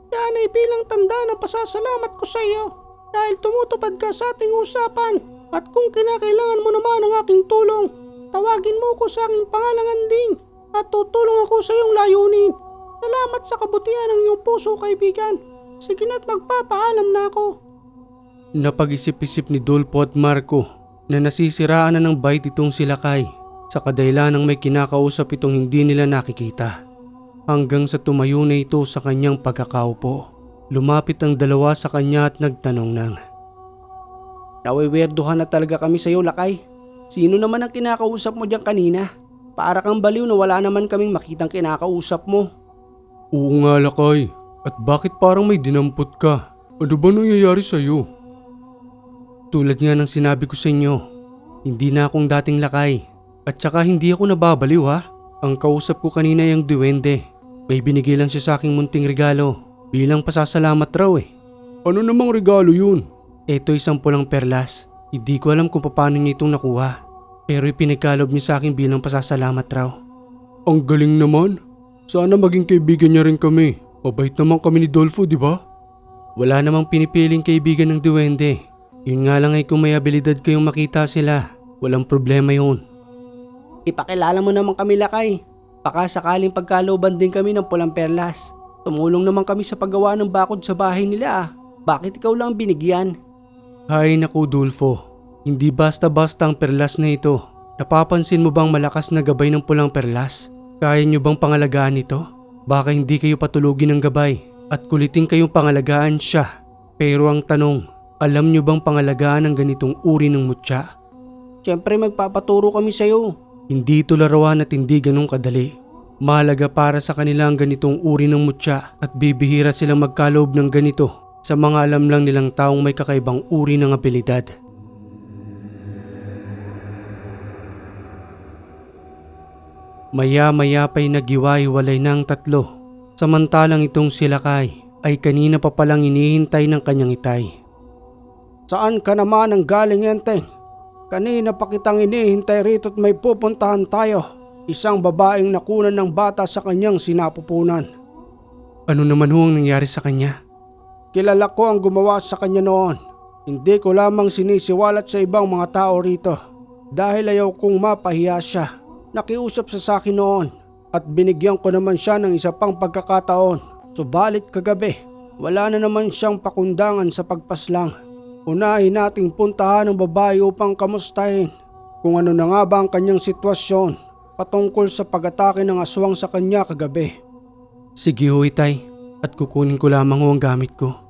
Yan ay bilang tanda ng pasasalamat ko sa iyo dahil tumutupad ka sa ating usapan at kung kinakailangan mo naman ng aking tulong, tawagin mo ko sa aking pangalangan din at tutulong ako sa iyong layunin. Salamat sa kabutihan ng iyong puso, kaibigan. Sige na't magpapaalam na ako. Napag-isip-isip ni Dolfo at Marco na nasisiraan na ng bait itong si Lakay sa kadahilan ng may kinakausap itong hindi nila nakikita. Hanggang sa tumayo na ito sa kanyang pagkakaupo. Lumapit ang dalawa sa kanya at nagtanong ng, Nawiwerduhan na talaga kami sa iyo, Lakay. Sino naman ang kinakausap mo diyan kanina? Para kang baliw na wala naman kaming makitang kinakausap mo. Oo nga, Lakay. At bakit parang may dinampot ka? Ano ba nangyayari sa'yo? Tulad nga ng sinabi ko sa inyo, hindi na akong dating Lakay. At saka hindi ako nababaliw, ha? Ang kausap ko kanina yung duwende. May binigay lang siya sa aking munting regalo bilang pasasalamat raw eh. Ano namang regalo yun? Ito isang pulang perlas. Hindi ko alam kung paano niya itong nakuha. Pero ipinagkalob niya sa akin bilang pasasalamat raw. Ang galing naman. Sana maging kaibigan niya rin kami. Mabait naman kami ni Dolfo, di ba? Wala namang pinipiling kaibigan ng duwende. Yun nga lang ay kung may abilidad kayong makita sila, walang problema yun. Ipakilala mo naman kami, Lakay. Baka sakaling pagkalooban din kami ng pulang perlas. Tumulong naman kami sa paggawa ng bakod sa bahay nila. Bakit ikaw lang binigyan? Hay naku, Dolfo. Hindi basta-basta ang perlas na ito. Napapansin mo bang malakas na gabay ng pulang perlas? Kaya nyo bang pangalagaan ito? Baka hindi kayo patulugin ng gabay at kulitin kayong pangalagaan siya. Pero ang tanong, alam nyo bang pangalagaan ang ganitong uri ng mutya? Siyempre magpapaturo kami sa iyo. Hindi ito larawan at hindi ganun kadali. Mahalaga para sa kanila ang ganitong uri ng mutya at bibihira silang magkaloob ng ganito sa mga alam lang nilang taong may kakaibang uri ng abilidad. Maya-maya pa'y nagiwa-iwalay ng tatlo. Samantalang itong si Lakay ay kanina pa palang inihintay ng kanyang itay. Saan ka naman ang galing, Enteng? Kanina pa kitang inihintay rito at may pupuntahan tayo. Isang babaeng nakunan ng bata sa kanyang sinapupunan. Ano naman ho ang nangyari sa kanya? Kilala ko ang gumawa sa kanya noon. Hindi ko lamang sinisiwalat sa ibang mga tao rito. Dahil ayaw kong mapahiya siya. Nakiusap sa akin noon at binigyan ko naman siya ng isa pang pagkakataon. Subalit kagabi, wala na naman siyang pakundangan sa pagpaslang. Unahin nating puntahan ang babae upang kamustahin kung ano na nga ba ang kanyang sitwasyon patungkol sa pag-atake ng aswang sa kanya kagabi. Sige ho, itay, at kukunin ko lamang ho ang gamit ko.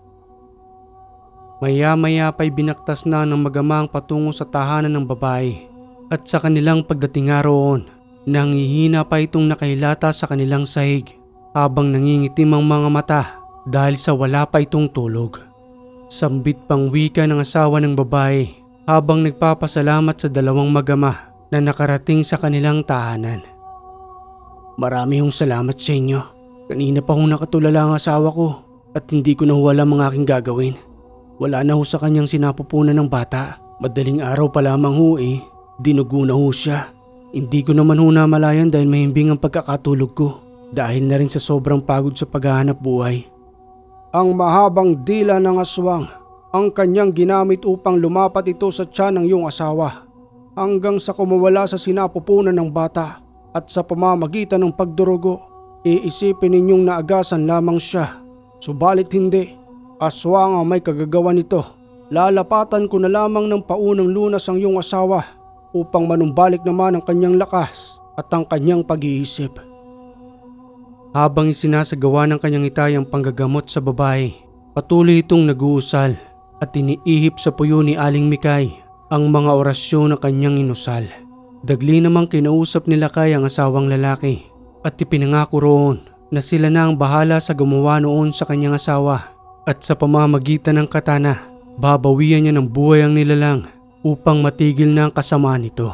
Maya-maya pa'y binaktas na ng magamang patungo sa tahanan ng babae at sa kanilang pagdating nga roon, nangihina pa itong nakahilata sa kanilang sahig habang nangingitim ang mga mata dahil sa wala pa itong tulog. Sambit pang wika ng asawa ng babae habang nagpapasalamat sa dalawang magama na nakarating sa kanilang tahanan. Marami hong salamat sa inyo. Kanina pa hong nakatulala ang asawa ko at hindi ko na wala mga aking gagawin. Wala na ho sa kanyang sinapupunan ng bata. Madaling araw pa lamang ho eh. Dinugo na ho siya. Hindi ko naman ho namalayan dahil mahimbing ang pagkakatulog ko. Dahil na rin sa sobrang pagod sa paghahanap buhay. Ang mahabang dila ng aswang ang kanyang ginamit upang lumapat ito sa tiyan ng iyong asawa hanggang sa kumawala sa sinapupunan ng bata at sa pamamagitan ng pagdurugo, iisipin ninyong naagasan lamang siya. Subalit hindi, aswang ang may kagagawa nito. Lalapatan ko na lamang ng paunang lunas ang iyong asawa upang manumbalik naman ang kanyang lakas at ang kanyang pag-iisip. Habang isinasagawa ng kanyang itay ang panggagamot sa babae, patuloy itong nag-uusal at iniihip sa puyo ni Aling Mikay ang mga orasyon na kanyang inusal. Dagli namang kinausap ni Lakay ang asawang lalaki at ipinangako roon na sila na ang bahala sa gumawa noon sa kanyang asawa at sa pamamagitan ng katana, babawian niya ng buhay ang nilalang upang matigil na ang kasamaan nito.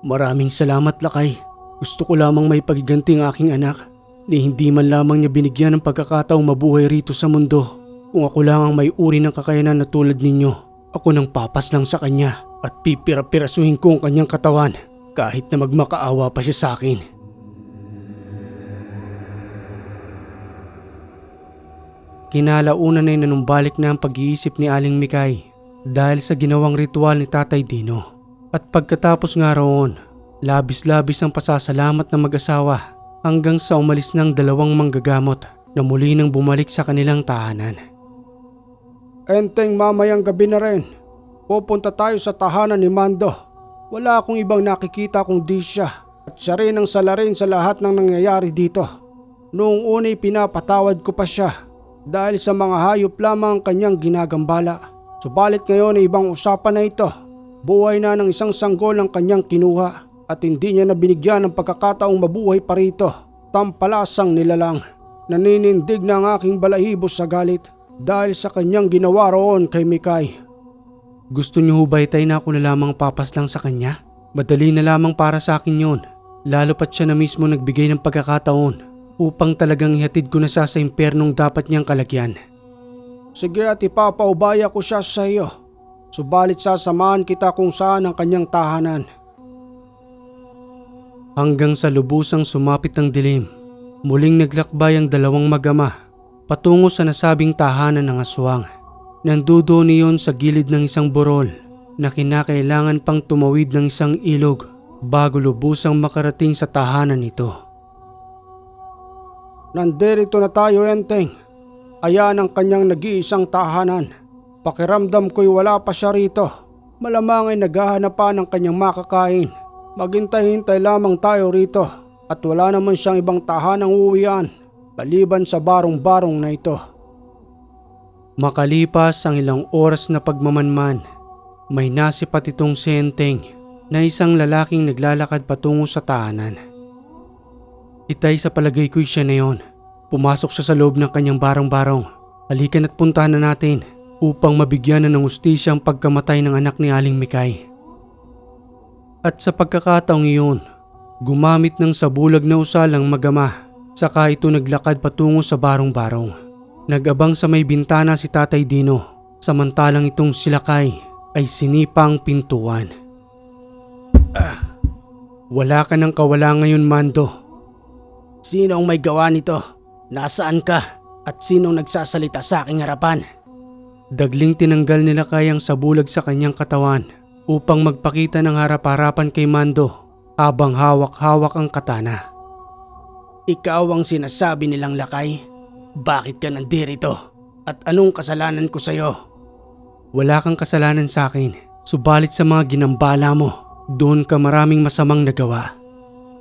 Maraming salamat, Lakay. Gusto ko lamang may pagiganti ang aking anak ni hindi man lamang niya binigyan ng pagkakataong mabuhay rito sa mundo. Kung ako lang ang may uri ng kakayanan na tulad ninyo, ako nang papas lang sa kanya at pipira-pirasuhin ko ang kanyang katawan kahit na magmakaawa pa siya sa akin. Kinalaunan ay nanumbalik na ang pag-iisip ni Aling Mikay dahil sa ginawang ritual ni Tatay Dino. At pagkatapos nga roon, labis-labis ang pasasalamat ng mag-asawa hanggang sa umalis ng dalawang manggagamot na muli nang bumalik sa kanilang tahanan. Enteng, mamayang gabi na rin. Pupunta tayo sa tahanan ni Mando. Wala akong ibang nakikita kundi siya at siya rin ang salarin sa lahat ng nangyayari dito. Noong una'y pinapatawad ko pa siya dahil sa mga hayop lamang ang kanyang ginagambala. Subalit ngayon ay ibang usapan na ito. Buhay na ng isang sanggol ang kanyang kinuha at hindi niya na binigyan ng pagkakataong mabuhay pa rito. Tampalasang nilalang. Naninindig na ang aking balahibo sa galit dahil sa kanyang ginawa roon kay Mikay. Gusto niyo hubay tay na ako na lamang papas lang sa kanya? Madali na lamang para sa akin yon. Lalo pat siya na mismo nagbigay ng pagkakataon upang talagang ihatid ko na siya sa impyernong dapat niyang kalagyan. Sige, at ipapaubaya ko siya sa iyo. Subalit sasamahan kita kung saan ang kanyang tahanan. Hanggang sa lubusang sumapit ang dilim, muling naglakbay ang dalawang mag-ama patungo sa nasabing tahanan ng aswang. Nandoon iyon sa gilid ng isang burol na kinakailangan pang tumawid ng isang ilog bago lubusang makarating sa tahanan nito. Nandirito na tayo, Enteng. Ayan ang kanyang nag-iisang tahanan. Pakiramdam ko'y wala pa siya rito. Malamang ay naghahanap pa ng kanyang makakain. Maghintay-hintay lamang tayo rito at wala naman siyang ibang tahanang uwian maliban sa barong-barong na ito. Makalipas ang ilang oras na pagmamanman, may nasipat itong si Enteng na isang lalaking naglalakad patungo sa tahanan. Itay, sa palagay ko'y siya na yon. Pumasok siya sa loob ng kanyang barong-barong. Halika na't puntahan na natin upang mabigyan na ng hustisya ang pagkamatay ng anak ni Aling Mikay. At sa pagkakataong iyon, gumamit ng sabulag na usal ang mag-ama, saka ito naglakad patungo sa barong-barong. Nag-abang sa may bintana si Tatay Dino, samantalang itong si Lakay ay sinipa ang pintuan. Wala ka ng kawala ngayon, Mando. Sino ang may gawa nito? Nasaan ka? At sinong nagsasalita sa aking harapan? Dagling tinanggal ni Lakay ang sabulag sa kanyang katawan upang magpakita ng harap-harapan kay Mando habang hawak-hawak ang katana. Ikaw ang sinasabi nilang Lakay? Bakit ka nandirito? At anong kasalanan ko sa'yo? Wala kang kasalanan sa akin, subalit sa mga ginambala mo, doon ka maraming masamang nagawa.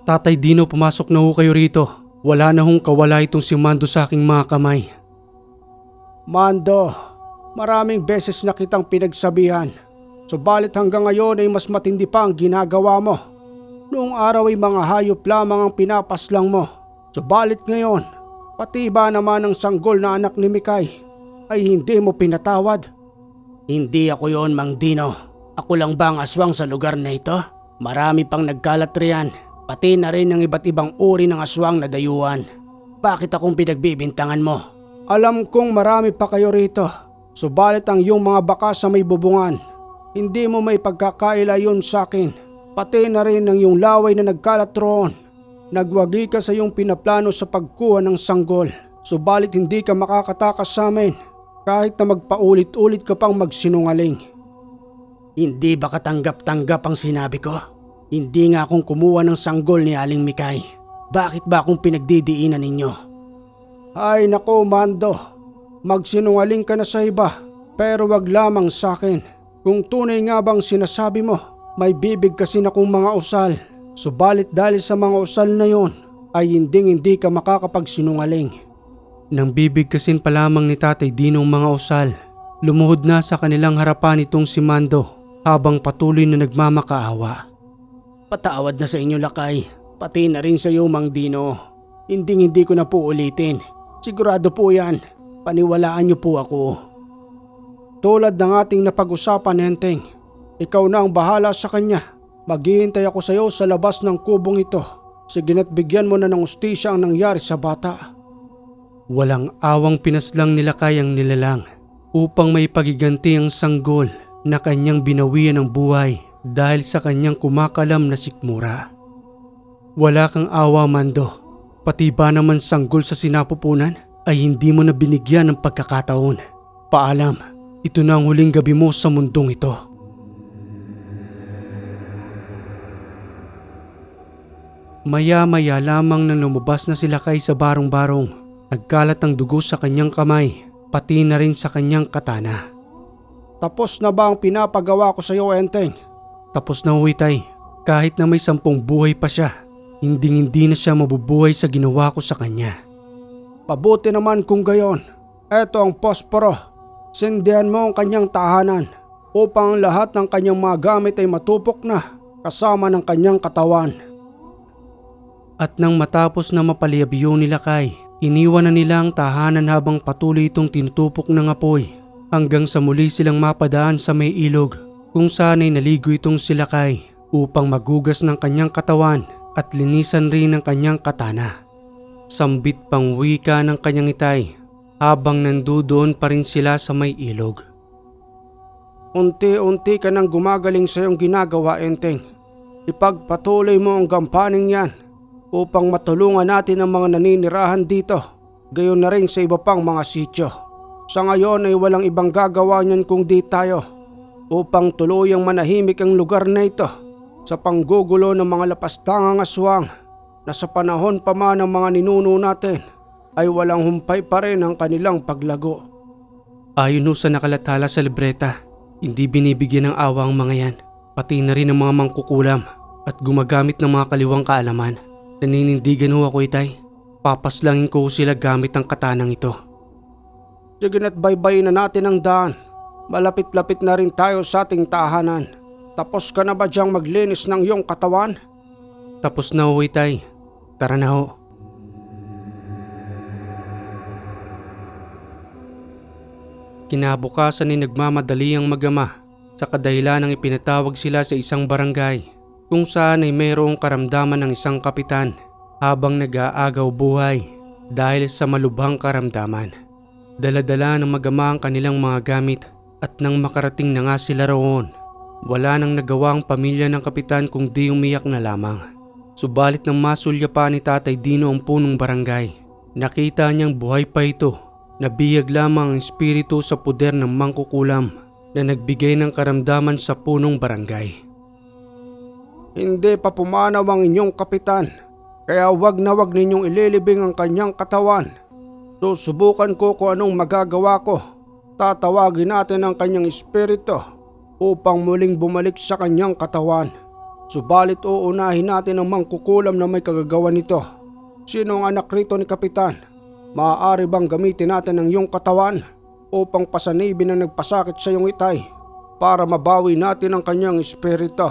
Tatay Dino, pumasok na ho kayo rito. Wala na hong kawala itong si Mando sa aking mga kamay. Mando, maraming beses na kitang pinagsabihan. Subalit hanggang ngayon ay mas matindi pa ang ginagawa mo. Noong araw ay mga hayop lamang ang pinapaslang mo. Subalit ngayon, pati ba naman ang sanggol na anak ni Mikay ay hindi mo pinatawad? Hindi ako yon, Mang Dino. Ako lang ba ang aswang sa lugar na ito? Marami pang nagkalat riyan, pati na rin ang iba't ibang uri ng aswang na dayuhan. Bakit akong pinagbibintangan mo? Alam kong marami pa kayo rito, subalit ang iyong mga bakas sa may bubungan, hindi mo may pagkakaila yun sa akin. Pati na rin ang iyong laway na nagkalat roon. Nagwagi ka sa iyong pinaplano sa pagkuha ng sanggol, subalit hindi ka makakatakas sa amin kahit na magpaulit-ulit ka pang magsinungaling. Hindi ba katanggap-tanggap ang sinabi ko? Hindi nga akong kumuha ng sanggol ni Aling Mikay. Bakit ba akong pinagdidiinan ninyo? Ay nako, Mando, magsinungaling ka na sa iba pero wag lamang sa akin. Kung tunay nga bang sinasabi mo, may bibig kasi akong mga usal. Subalit dahil sa mga usal na yon, ay hindi ka makakapagsinungaling. Nang bibig kasin pa lamang ni Tatay Dino ang mga usal, Lumuhod na sa kanilang harapan itong si Mando habang patuloy na nagmamakaawa. Patawad na sa inyo, Lakay. Pati na rin sa iyo, Mang Dino. Hindi ko na po ulitin. Sigurado po yan. Paniwalaan niyo po ako. Tulad ng ating napag-usapan, Enteng, ikaw na ang bahala sa kanya. Maghihintay ako sa iyo sa labas ng kubong ito. Sige na't bigyan mo na ng ustisya ang nangyari sa bata. Walang awang pinaslang ni Lakay ang nilalang upang may pagiganti ang sanggol na kanyang binawian ng buhay dahil sa kanyang kumakalam na sikmura. Wala kang awa, Mando. Pati ba naman sanggol sa sinapupunan ay hindi mo na binigyan ng pagkakataon. Paalam, ito na ang huling gabi mo sa mundong ito. Maya-maya lamang nang lumabas na si Lakay sa barong-barong, nagkalat ang dugo sa kanyang kamay, pati na rin sa kanyang katana. Tapos na ba ang pinapagawa ko sa iyo, Enteng? Tapos na, Uitay. Kahit na may 10 buhay pa siya, hindi na siya mabubuhay sa ginawa ko sa kanya. Mabuti naman kung gayon. Eto ang posporo. Sindihan mo ang kanyang tahanan upang ang lahat ng kanyang mga gamit ay matupok na kasama ng kanyang katawan. At nang matapos na mapaliyabyo ni Lakay, iniwan na nila ang tahanan habang patuloy itong tinutupok ng apoy hanggang sa muli silang mapadaan sa may ilog kung saan ay naligo itong si Lakay upang magugas ng kanyang katawan at linisan rin ang kanyang katana. Sambit pang wika ng kanyang itay habang nandoon pa rin sila sa may ilog. Unti-unti ka nang gumagaling sa iyong ginagawa, Enteng. Ipagpatuloy mo ang gampaning yan upang matulungan natin ang mga naninirahan dito, gayon na rin sa iba pang mga sityo. Sa ngayon ay walang ibang gagawa niyan kung di tayo upang tuluyang manahimik ang lugar na ito sa panggugulo ng mga lapastangang aswang na sa panahon pa man ng mga ninuno natin ay walang humpay pa rin ang kanilang paglago. Ayon sa nakalathala sa libreta, hindi binibigyan ng awa ang mga yan, pati na rin ang mga mangkukulam at gumagamit ng mga kaliwang kaalaman. Naninindigan ho ako, Itay. Papaslangin ko sila gamit ang katanang ito. Sige na't baybayin na natin ang daan. Malapit-lapit na rin tayo sa ating tahanan. Tapos ka na ba diyang maglinis ng iyong katawan? Tapos na ho, Itay. Tara na ho. Kinabukasan ay nagmamadali ang mag-ama sa kadahilan ng ipinatawag sila sa isang barangay kung saan ay mayroong karamdaman ng isang kapitan habang nag-aagaw buhay dahil sa malubhang karamdaman. Dala-dala ng mag-ama ang kanilang mga gamit at nang makarating na nga sila roon, wala nang nagawa ang pamilya ng kapitan kung di umiyak na lamang. Subalit nang masulya pa ni Tatay Dino ang punong barangay, nakita niyang buhay pa ito. Nabiyag lamang ang espiritu sa puder ng mangkukulam na nagbigay ng karamdaman sa punong barangay. Hindi pa pumanaw ang inyong kapitan, kaya wag na wag ninyong ililibing ang kanyang katawan. Susubukan ko kung anong magagawa ko. Tatawagin natin ang kanyang espiritu upang muling bumalik sa kanyang katawan. Subalit uunahin natin ang mangkukulam na may kagagawan nito. Sino ang anak rito ni kapitan? Maaari bang gamitin natin ang iyong katawan upang pasanibin ang nagpasakit sa iyong itay para mabawi natin ang kanyang espiritu?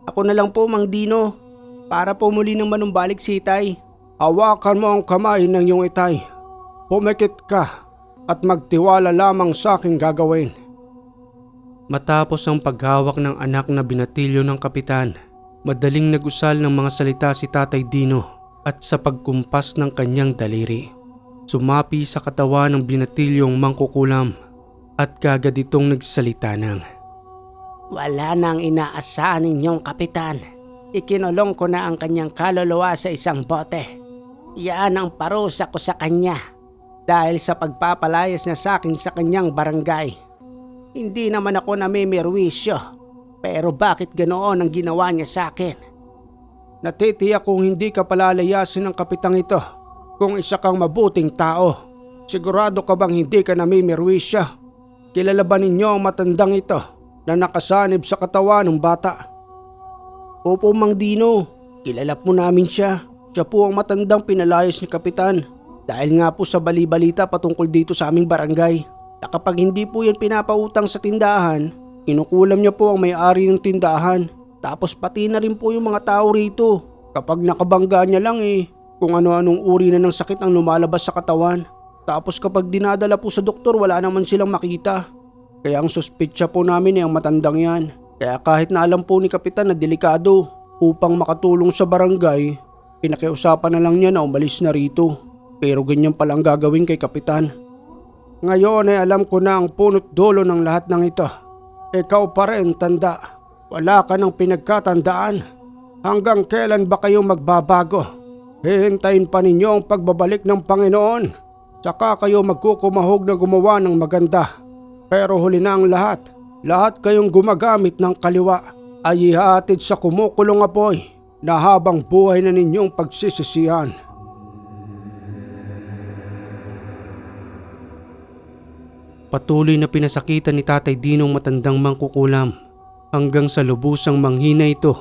Ako na lang po, Mang Dino, para po muli nang manumbalik si Itay. Hawakan mo ang kamay ng iyong itay. Pumikit ka at magtiwala lamang sa aking gagawin. Matapos ang paghawak ng anak na binatilyo ng kapitan, madaling nag-usal ng mga salita si Tatay Dino at sa pagkumpas ng kanyang daliri. Sumapi sa katawan ng binatilyong mangkukulam at kagad itong nagsalita ng, Wala nang inaasahan ninyong kapitan. Ikinulong ko na ang kanyang kaluluwa sa isang bote. Yan ang parusa ko sa kanya dahil sa pagpapalayas niya sa akin sa kanyang barangay. Hindi naman ako namimirwisyo, pero bakit ganoon ang ginawa niya sa akin? Natitiyak kung hindi ka palalayasin ng kapitang ito kung isa kang mabuting tao. Sigurado ka bang hindi ka namimirwisyo? Kilala ba ninyo ang matandang ito na nakasanib sa katawan ng bata? Opo, Mang Dino, kilala po namin siya. Siya po ang matandang pinalayas ni kapitan dahil nga po sa bali-balita patungkol dito sa aming barangay. na kapag hindi po yan pinapautang sa tindahan, kinukulam niya po ang may-ari ng tindahan. Tapos pati na rin po yung mga tao rito. Kapag nakabangga niya lang kung ano-anong uri na ng sakit ang lumalabas sa katawan. Tapos kapag dinadala po sa doktor, wala naman silang makita. Kaya ang suspitsya po namin ang matandang yan. Kaya kahit na alam po ni Kapitan na delikado, upang makatulong sa barangay, pinakiusapan na lang niya na umalis na rito. Pero ganyan palang gagawin kay Kapitan. Ngayon ay alam ko na ang punot dulo ng lahat ng ito. Ikaw pa rin, tanda. Wala ka ng pinagkatandaan. Hanggang kailan ba kayo magbabago? Hihintayin pa ninyo ang pagbabalik ng Panginoon. Saka kayo magkukumahog na gumawa ng maganda. Pero huli na ang lahat. Lahat kayong gumagamit ng kaliwa ay ihahatid sa kumukulong apoy na habang buhay na ninyong pagsisisihan. Patuloy na pinasakitan ni Tatay Dino ang matandang mangkukulam hanggang sa lubusang manghina ito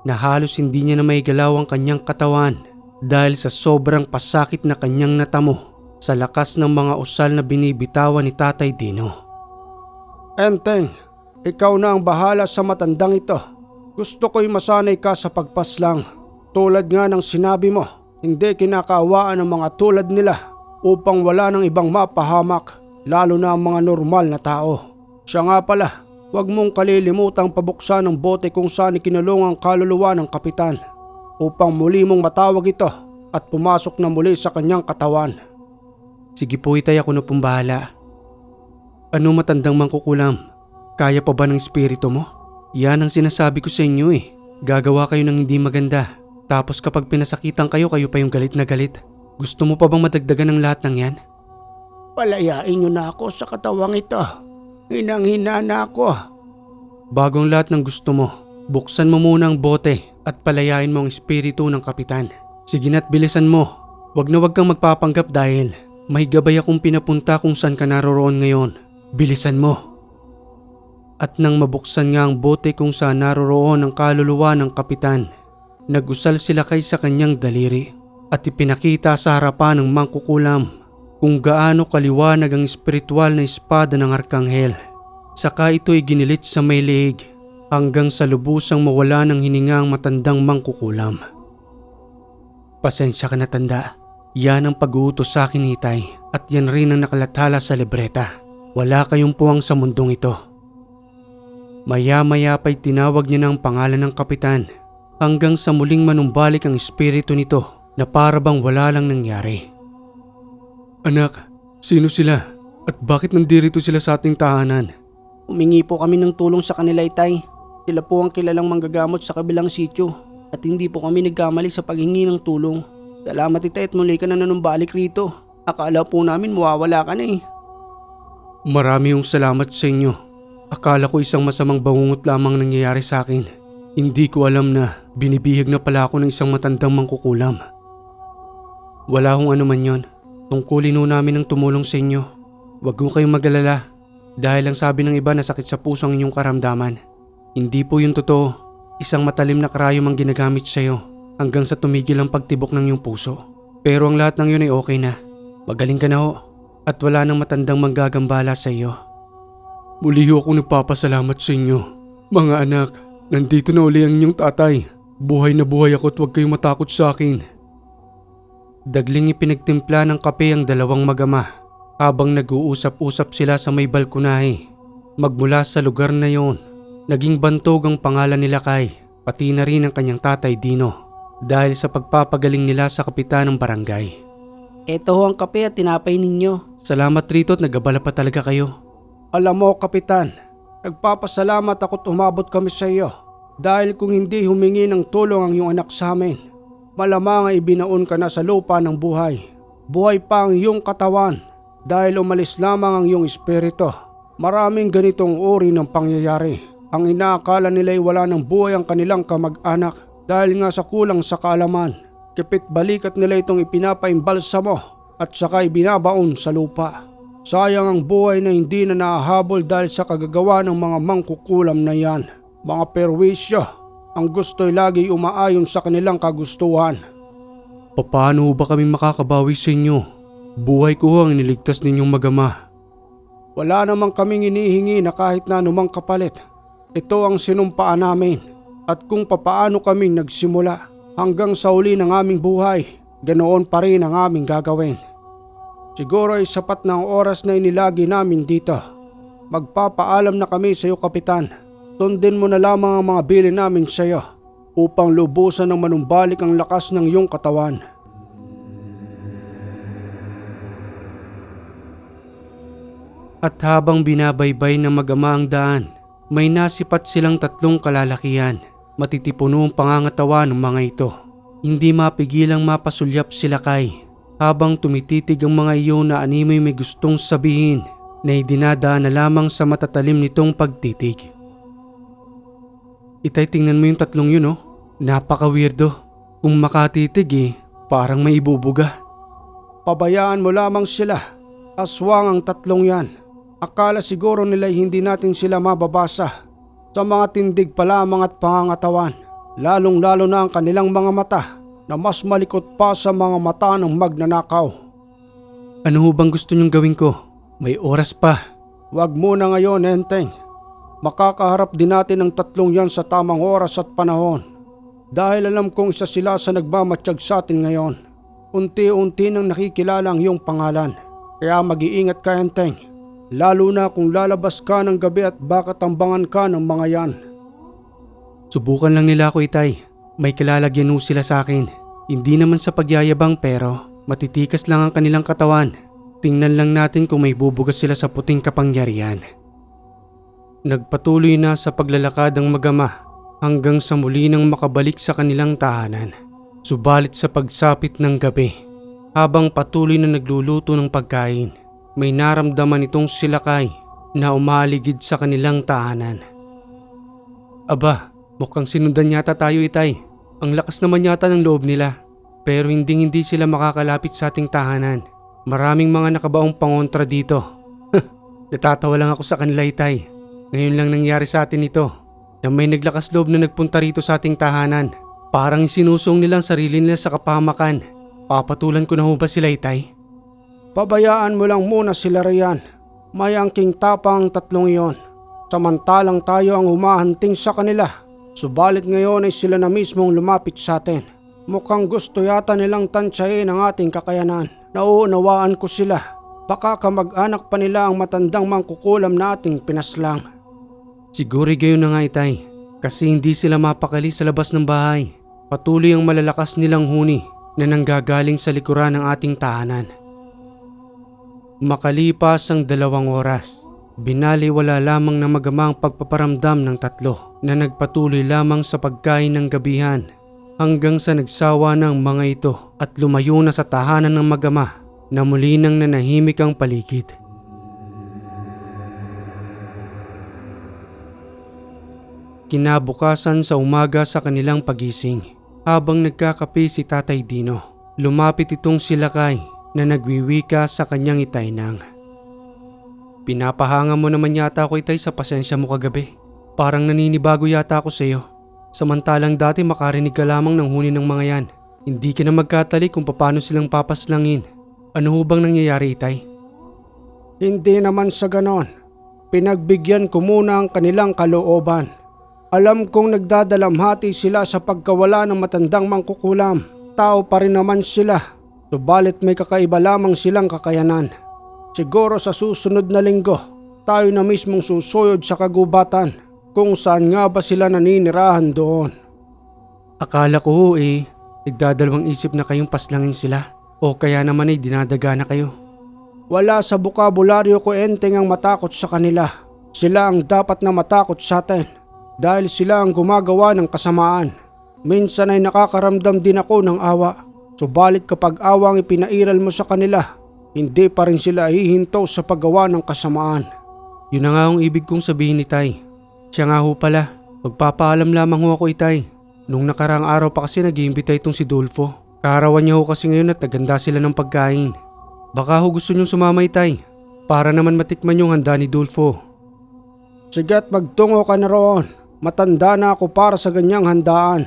na halos hindi niya na maigalaw ang kanyang katawan dahil sa sobrang pasakit na kanyang natamo sa lakas ng mga usal na binibitawan ni Tatay Dino. Enteng, ikaw na ang bahala sa matandang ito. Gusto ko'y masanay ka sa pagpaslang. Tulad nga ng sinabi mo, hindi kinakaawaan ng mga tulad nila upang wala ng ibang mapahamak, lalo na ang mga normal na tao. Siya nga pala, huwag mong kalilimutang pabuksan ang bote kung saan ikinulong ang kaluluwa ng Kapitan upang muli mong matawag ito at pumasok na muli sa kanyang katawan. Sige po, Itay, ako na pong bahala. Ano matandang mangkukulam? Kaya pa ba ng espiritu mo? Yan ang sinasabi ko sa inyo Gagawa kayo ng hindi maganda. Tapos kapag pinasakitan kayo, kayo pa yung galit na galit. Gusto mo pa bang madagdagan ng lahat ng yan? Palayain niyo na ako sa katawang ito. Hinang-hina na ako. Bago ang lahat ng gusto mo, buksan mo muna ang bote at palayain mo ang espiritu ng Kapitan. Sige na't bilisan mo. Wag na wag kang magpapanggap dahil may gabay akong pinapunta kung saan ka naroroon ngayon. Bilisan mo. At nang mabuksan nga ang bote kung saan naroroon ang kaluluwa ng Kapitan, nagusal sila kay sa kanyang daliri at ipinakita sa harapan ng mangkukulam kung gaano kaliwanag ang espiritual na espada ng Arkanghel. Saka ito'y ginilit sa may leeg hanggang sa lubusang mawala ng hininga ang matandang mangkukulam. Pasensya ka na, tanda. Yan ang pag-uutos sa akin, Itay, at yan rin ang nakalathala sa libreta. Wala kayong puwang sa mundong ito. Maya-maya pa'y tinawag niya ng pangalan ng Kapitan hanggang sa muling manumbalik ang espiritu nito na para bang wala lang nangyari. Anak, sino sila? At bakit nandito sila sa ating tahanan? Humingi po kami ng tulong sa kanila, Itay. Sila po ang kilalang manggagamot sa kabilang sityo at hindi po kami nagkamali sa paghingi ng tulong. Salamat, Itay, at muli ka na nanumbalik rito. Akala po namin mawawala ka na Marami yung salamat sa inyo. Akala ko isang masamang bangungot lamang nangyayari sa akin. Hindi ko alam na binibihag na pala ako ng isang matandang mangkukulam. Wala hong anuman yon. Tungkulin ho namin ang tumulong sa inyo. Huwag ho kayong mag-alala dahil ang sabi ng iba na sakit sa puso ang inyong karamdaman. Hindi po yung totoo. Isang matalim na karayom ang ginagamit sa iyo hanggang sa tumigil ang pagtibok ng iyong puso. Pero ang lahat ng yun ay okay na. Magaling ka na ho at wala nang matandang manggagambala sa iyo. Muli ho akong nagpapasalamat sa inyo. Mga anak, nandito na uli ang inyong tatay. Buhay na buhay ako at huwag kayong matakot sa akin. Dagling ipinagtimpla ng kape ang dalawang mag-ama habang nag-uusap-usap sila sa may balkonahe. Magmula sa lugar na yon, naging bantog ang pangalan nila Kay, pati na rin ang kanyang Tatay Dino dahil sa pagpapagaling nila sa kapitan ng barangay. Ito ho ang kape at tinapay ninyo. Salamat rito at nagabala pa talaga kayo. Alam mo, Kapitan, nagpapasalamat ako't umabot kami sa iyo dahil kung hindi humingi ng tulong ang iyong anak sa amin, malamang ay ibinaon ka na sa lupa ng buhay. Buhay pa ang iyong katawan dahil umalis lamang ang iyong espiritu. Maraming ganitong uri ng pangyayari. Ang inaakala nila ay wala ng buhay ang kanilang kamag-anak dahil nga sa kulang sa kaalaman. Kipit balikat nila itong ipinapaimbalsa mo at saka ibinabaon sa lupa. Sayang ang buhay na hindi na nahahabol dahil sa kagagawa ng mga mangkukulam na yan. Mga perwisyo, ang gusto'y lagi umaayon sa kanilang kagustuhan. Paano ba kami makakabawi sa inyo? Buhay ko ang iniligtas ninyong mag-ama. Wala namang kaming inihingi na kahit na anumang kapalit. Ito ang sinumpaan namin at kung papaano kaming nagsimula hanggang sa uli ng aming buhay, ganoon pa rin ang aming gagawin. Siguro ay sapat na ang oras na inilagi namin dito. Magpapaalam na kami sa iyo, Kapitan. Sundin mo na lamang ang mga bilin namin sa iyo upang lubusan ng manumbalik ang lakas ng iyong katawan. At habang binabaybay ng mag-ama ang daan, may nasipat silang 3 kalalakihan. Matitipuno ang pangangatawan ng mga ito. Hindi mapigilang mapasulyap sila kay habang tumititig ang mga iyon na animoy may gustong sabihin na idinadaan na lamang sa matatalim nitong pagtitig. Itay, tingnan mo yung 3 yun, oh. Napaka-weirdo. Kung makatitig parang may ibubuga. Pabayaan mo lamang sila. Aswang ang 3 yan. Akala siguro nila'y hindi natin sila mababasa. Sa mga tindig pa lamang at pangangatawan. Lalong-lalo na ang kanilang mga mata na mas malikot pa sa mga mata ng magnanakaw. Ano ho bang gusto niyong gawin ko? May oras pa. Huwag muna ngayon, Enteng. Makakaharap din natin ang 3 yan sa tamang oras at panahon. Dahil alam kong isa sila sa nagmamatsyag sa atin ngayon. Unti-unti nang nakikilala ang iyong pangalan. Kaya mag-iingat ka, Enteng. Lalo na kung lalabas ka ng gabi at baka tambangan ka ng mga yan. Subukan lang nila ako, Itay. May kalalagyan ho sila sa akin. Hindi naman sa pagyayabang pero matitikas lang ang kanilang katawan. Tingnan lang natin kung may bubugas sila sa puting kapangyarihan. Nagpatuloy na sa paglalakad ang mag-ama hanggang sa muli nang makabalik sa kanilang tahanan. Subalit sa pagsapit ng gabi, habang patuloy na nagluluto ng pagkain, may naramdaman itong silakay na umaligid sa kanilang tahanan. Aba, mukhang sinundan yata tayo, Itay. Ang lakas naman yata ng loob nila. Pero hindi sila makakalapit sa ating tahanan. Maraming mga nakabaong pangontra dito. Natatawa lang ako sa kanila, Itay. Ngayon lang nangyari sa atin ito. Na may naglakas loob na nagpunta rito sa ating tahanan. Parang sinusong nilang sarili nila sa kapahamakan. Papatulan ko na ho ba sila, Itay? Pabayaan mo lang muna sila riyan. May angking tapang 3 iyon. Samantalang tayo ang humahanting sa kanila. Subalit ngayon ay sila na mismong lumapit sa atin. Mukhang gusto yata nilang tansyahin ang ating kakayanan. Nauunawaan ko sila. Baka kamag-anak pa nila ang matandang mangkukulam na ating pinaslang. Siguro gayon na nga, Itay. Kasi hindi sila mapakali sa labas ng bahay. Patuloy ang malalakas nilang huni na nanggagaling sa likuran ng ating tahanan. Makalipas ang 2 oras, binaliwala lamang ng mag-ama ang pagpaparamdam ng 3 na nagpatuloy lamang sa pagkain ng gabihan hanggang sa nagsawa ng mga ito at lumayo na sa tahanan ng mag-ama na muli nang nanahimik ang paligid. Kinabukasan sa umaga sa kanilang pagising, habang nagkakape si Tatay Dino, lumapit itong silakay na nagwiwika sa kanyang itaynang. Pinapahanga mo naman yata ako, Itay, sa pasensya mo kagabi. Parang naninibago yata ako sa iyo. Samantalang dati makarinig ka lamang ng huni ng mga yan. Hindi ka na magkatali kung paano silang papaslangin. Ano ho bang nangyayari, Itay? Hindi naman sa ganon. Pinagbigyan ko muna ang kanilang kalooban. Alam kong nagdadalamhati sila sa pagkawala ng matandang mangkukulam. Tao pa rin naman sila. Subalit may kakaiba lamang silang kakayanan. Siguro sa susunod na linggo, tayo na mismong susuyod sa kagubatan kung saan nga ba sila naninirahan doon. Akala ko nagdadalawang isip na kayong paslangin sila o kaya naman ay dinadaga na kayo. Wala sa bukabularyo ko, Enteng, ang matakot sa kanila. Sila ang dapat na matakot sa atin dahil sila ang gumagawa ng kasamaan. Minsan ay nakakaramdam din ako ng awa. Subalit kapag awang ipinairal mo sa kanila, hindi pa rin sila hihinto sa paggawa ng kasamaan. Yun na nga ang ibig kong sabihin, Itay. Siya nga ho pala, magpapaalam lamang ho ako, Itay. Nung nakaraang araw pa kasi nag-iimbita itong si Dolfo. Kaarawan niya ho kasi ngayon at naganda sila ng pagkain. Baka ho gusto niyong sumama, Itay, para naman matikman yung handa ni Dolfo. Sigat, magtungo ka na roon. Matanda na ako para sa ganyang handaan.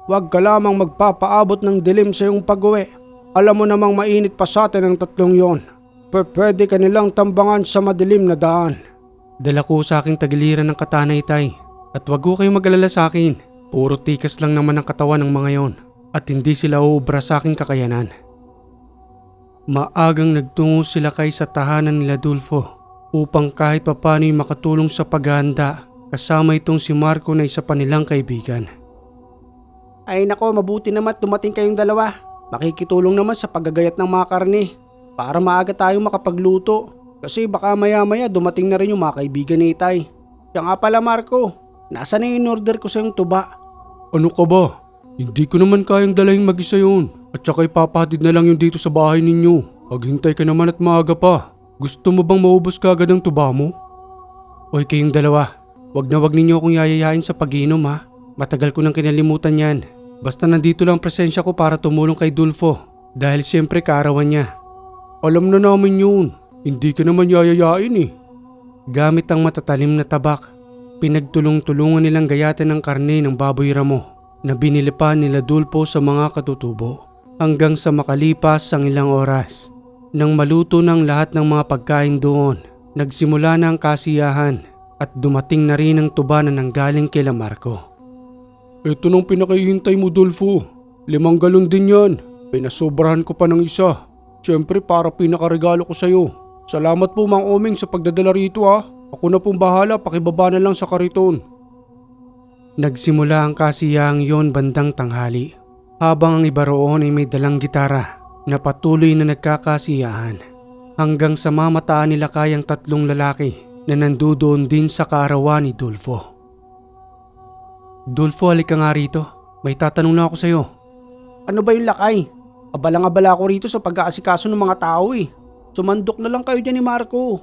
Huwag ka lamang magpapaabot ng dilim sa iyong pag-uwi. Alam mo namang mainit pa sa atin ang 3 yon. Pwede ka nilang tambangan sa madilim na daan. Dala ko sa aking tagiliran ng katana, Itay. At wag ko kayong mag-alala sa akin. Puro tikas lang naman ang katawan ng mga yon. At hindi sila uubra sa aking kakayanan. Maagang nagtungo sila kay sa tahanan nila Dulfo upang kahit papano'y makatulong sa paghahanda kasama itong si Marco na isa pa nilang kaibigan. Ay nako, mabuti naman dumating kayong dalawa. Makikitulong naman sa paggagayat ng mga karne para maaga tayong makapagluto. Kasi baka maya-maya dumating na rin yung mga kaibigan ni Itay. Siya nga pala Marco, nasa na yung order ko sa yung tuba? Ano ka ba? Hindi ko naman kayang dalahin mag-isa yun. At saka ipapahatid na lang yun dito sa bahay ninyo. Paghintay ka naman at maaga pa. Gusto mo bang maubos ka agad ang tuba mo? Hoy kayong dalawa, wag ninyo akong yayayain sa pag-inom ha. Matagal ko nang kinalimutan yan. Basta nandito lang presensya ko para tumulong kay Dulfo. Dahil siyempre kaarawan niya. Alam na namin yun. Hindi ka naman yayayain eh. Gamit ang matatalim na tabak, pinagtulong-tulungan nilang gayatin ng karne ng baboy ramo na binili pa nila Dulfo sa mga katutubo. Hanggang sa makalipas ang ilang oras. Nang maluto ng lahat ng mga pagkain doon, nagsimula na ang kasiyahan at dumating na rin ang tuba na nanggaling kila Marco. Ito nang pinakahihintay mo Dulfo. 5 galon din yan. Pinasobrahan ko pa ng isa. Siyempre para pinakaregalo ko sa'yo. Salamat po Mang Oming sa pagdadala rito ha. Ako na pong bahala, pakibaba na lang sa kariton. Nagsimula ang kasiyahang yon bandang tanghali. Habang ang iba roon ay may dalang gitara na patuloy na nagkakasiyahan. Hanggang sa mamataan nila kayang 3 lalaki na nandoon din sa kaarawan ni Dulfo. Dulfo, halika nga rito. May tatanong na ako sa'yo. Ano ba yung lakay? Abalang-abala ako rito sa pag-aasikaso ng mga tao eh. Sumandok na lang kayo dyan ni Marco.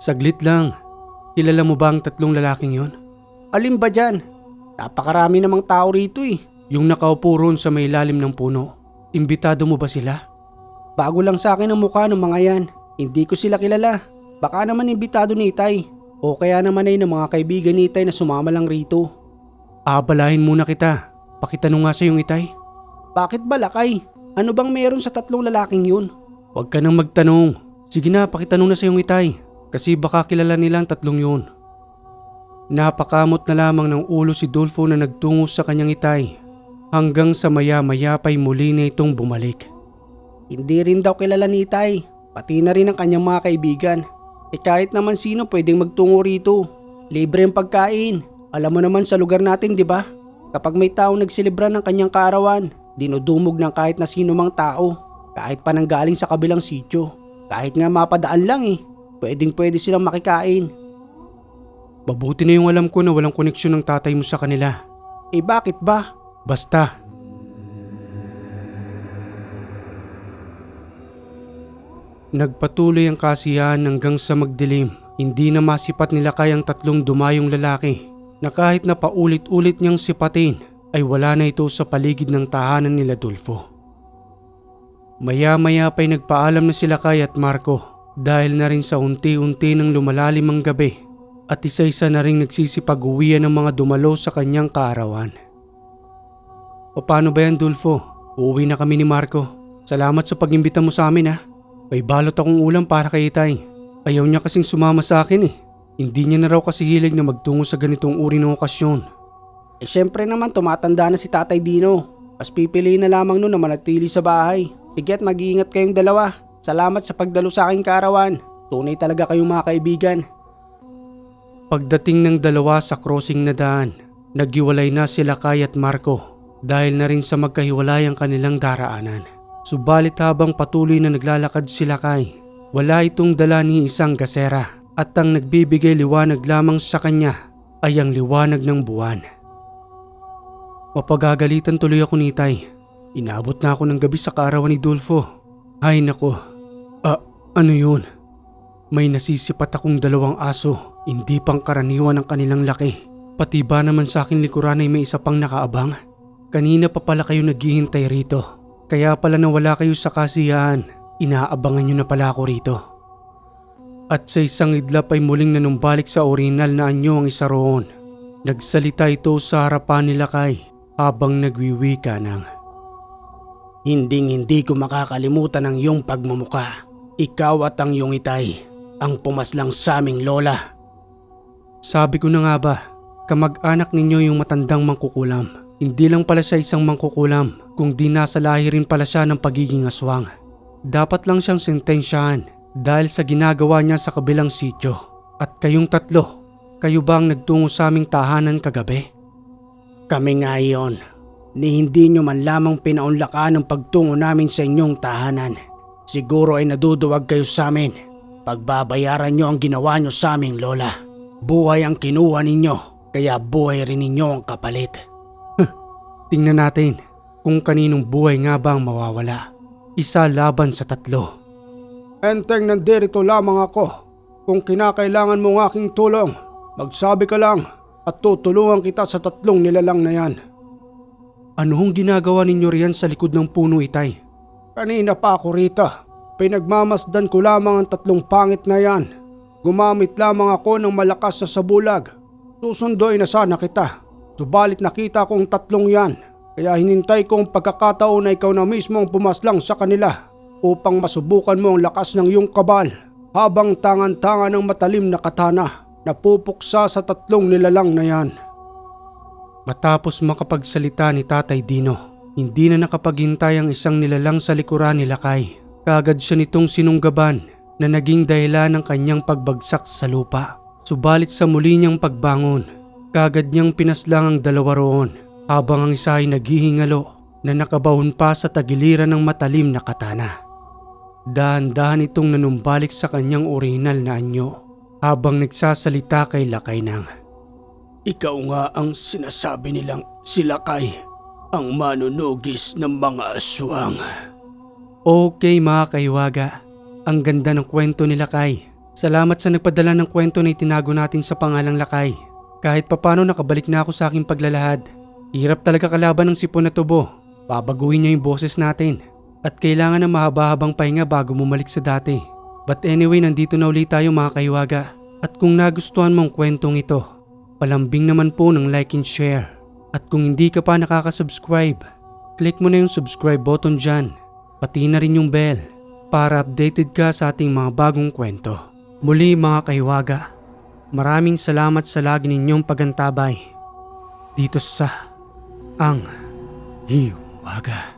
Saglit lang. Kilala mo ba ang 3 lalaking yon? Alin ba dyan? Napakarami namang tao rito eh. Yung nakaupo roon sa may ilalim ng puno. Imbitado mo ba sila? Bago lang sa akin ang mukha ng mga yan. Hindi ko sila kilala. Baka naman imbitado ni Itay. O kaya naman ay ng mga kaibigan ni Itay na sumama lang rito. Abalahin muna kita. Pakitanong nga sa yung Itay. Bakit ba lakay? Ano bang meron sa 3 lalaking yun? Huwag ka nang magtanong. Sige na, pakitanong na sa yung Itay. Kasi baka kilala nila ang 3 yun. Napakamot na lamang ng ulo si Dulfo na nagtungo sa kanyang Itay. Hanggang sa maya-maya pa'y muli na itong bumalik. Hindi rin daw kilala ni Itay. Pati na rin ang kanyang mga kaibigan. Kahit naman sino pwedeng magtungo rito. Libre ang pagkain. Alam mo naman sa lugar natin, di ba? Kapag may taong nagsilibra ng kanyang kaarawan, dinudumog ng kahit na sino mang tao. Kahit pa nanggaling sa kabilang sityo. Kahit nga mapadaan lang eh. Pwede silang makikain. Mabuti na yung alam ko na walang koneksyon ng tatay mo sa kanila. Bakit ba? Basta. Nagpatuloy ang kasiyahan hanggang sa magdilim. Hindi na masipat nila kayang 3 dumayong lalaki na kahit na paulit-ulit niyang sipatin ay wala na ito sa paligid ng tahanan nila Dulfo. Maya-maya pa'y nagpaalam na sila kay at Marco dahil na rin sa unti-unti ng lumalalim ang gabi at isa-isa na rin nagsisipag-uwian ng mga dumalo sa kanyang kaarawan. O paano ba yan Dulfo? Uuwi na kami ni Marco. Salamat sa pag-imbita mo sa amin ha. May balot akong ulam para kay Itay. Ayaw niya kasing sumama sa akin eh. Hindi niya na raw kasi hilig na magtungo sa ganitong uri ng okasyon. Syempre naman tumatanda na si Tatay Dino. Mas pipiliin na lamang nun na manatili sa bahay. Sige at mag-iingat kayong dalawa. Salamat sa pagdalo sa aking kaarawan. Tunay talaga kayong mga kaibigan. Pagdating ng dalawa sa crossing na daan, naghiwalay na sila Kay at Marco dahil na rin sa magkahiwalay ang kanilang daraanan. Subalit habang patuloy na naglalakad sila Kay, wala itong dala ni isang gasera at ang nagbibigay liwanag lamang sa kanya ay ang liwanag ng buwan. Mapagagalitan tuloy ako ni Itay. Inabot na ako ng gabi sa kaarawan ni Dulfo. Ay nako, ano yun? May nasisipat akong 2 aso, hindi pang karaniwan ang kanilang laki. Pati ba naman sa aking likuran ay may isa pang nakaabang? Kanina pa pala kayo naghihintay rito. Kaya pala nawala kayo sa kasiyahan. Inaabangan nyo na pala ako rito. At sa isang idlap ay muling nanumbalik sa orinal na anyo ang isa roon. Nagsalita ito sa harapan nila Kay habang nagwiwika ng, Hinding-hindi ko makakalimutan ang iyong pagmumuka. Ikaw at ang iyong itay ang pumaslang sa aming lola. Sabi ko na nga ba, kamag-anak ninyo yung matandang mangkukulam. Hindi lang pala siya isang mangkukulam, kundi nasa lahi rin pala siya ng pagiging aswang. Dapat lang siyang sentensyahan dahil sa ginagawa niya sa kabilang sityo. At kayong tatlo, kayo ba ang nagtungo sa aming tahanan kagabi? Kami nga iyon, ni hindi nyo man lamang pinaunlakan ang pagtungo namin sa inyong tahanan. Siguro ay naduduwag kayo sa amin. Pagbabayaran nyo ang ginawa nyo sa aming lola. Buhay ang kinuha ninyo, kaya buhay rin ninyo ang kapalit. Tingnan natin kung kaninong buhay nga ba ang mawawala. Isa laban sa tatlo. Enteng, nandirito lamang ako. Kung kinakailangan mo ng aking tulong, magsabi ka lang at tutulungan kita sa tatlong nilalang na yan. Ano hong ginagawa ninyo riyan sa likod ng puno, itay? Kanina pa ako rito. Pinagmamasdan ko lamang ang tatlong pangit na yan. Gumamit lamang ako ng malakas na sabulag. Susunduin na sana kita. Subalit nakita ko ang tatlong yan. Kaya hinintay ko ang pagkakataon na ikaw na mismo ang pumaslang sa kanila upang masubukan mo ang lakas ng iyong kabal habang tangan-tangan ng matalim na katana na pupuksa sa tatlong nilalang na yan. Matapos makapagsalita ni Tatay Dino, hindi na nakapaghintay ang isang nilalang sa likuran ni Lakay. Kaagad siya nitong sinunggaban na naging dahilan ng kanyang pagbagsak sa lupa. Subalit sa muli niyang pagbangon, kaagad niyang pinaslang ang dalawa roon habang ang isa ay naghihingalo na nakabahon pa sa tagiliran ng matalim na katana. Dahan-dahan itong nanumbalik sa kanyang orihinal na anyo habang nagsasalita kay Lakay nang, Ikaw nga ang sinasabi nilang si Lakay, ang manunugis ng mga aswang. Okay mga kaiwaga, ang ganda ng kwento ni Lakay. Salamat sa nagpadala ng kwento na itinago natin sa pangalang Lakay. Kahit papano nakabalik na ako sa aking paglalahad. Hirap talaga kalaban ng sipon na tubo. Babaguhin niya yung boses natin. At kailangan ng mahaba-habang pahinga bago bumalik sa dati. But anyway, nandito na ulit tayo mga kaiwaga. At kung nagustuhan mong kwentong ito, palambing naman po ng like and share. At kung hindi ka pa nakaka-subscribe, click mo na yung subscribe button dyan. Pati na rin yung bell para updated ka sa ating mga bagong kwento. Muli mga kaiwaga, maraming salamat sa lagi ninyong pagantabay dito sa Ang Hiwaga.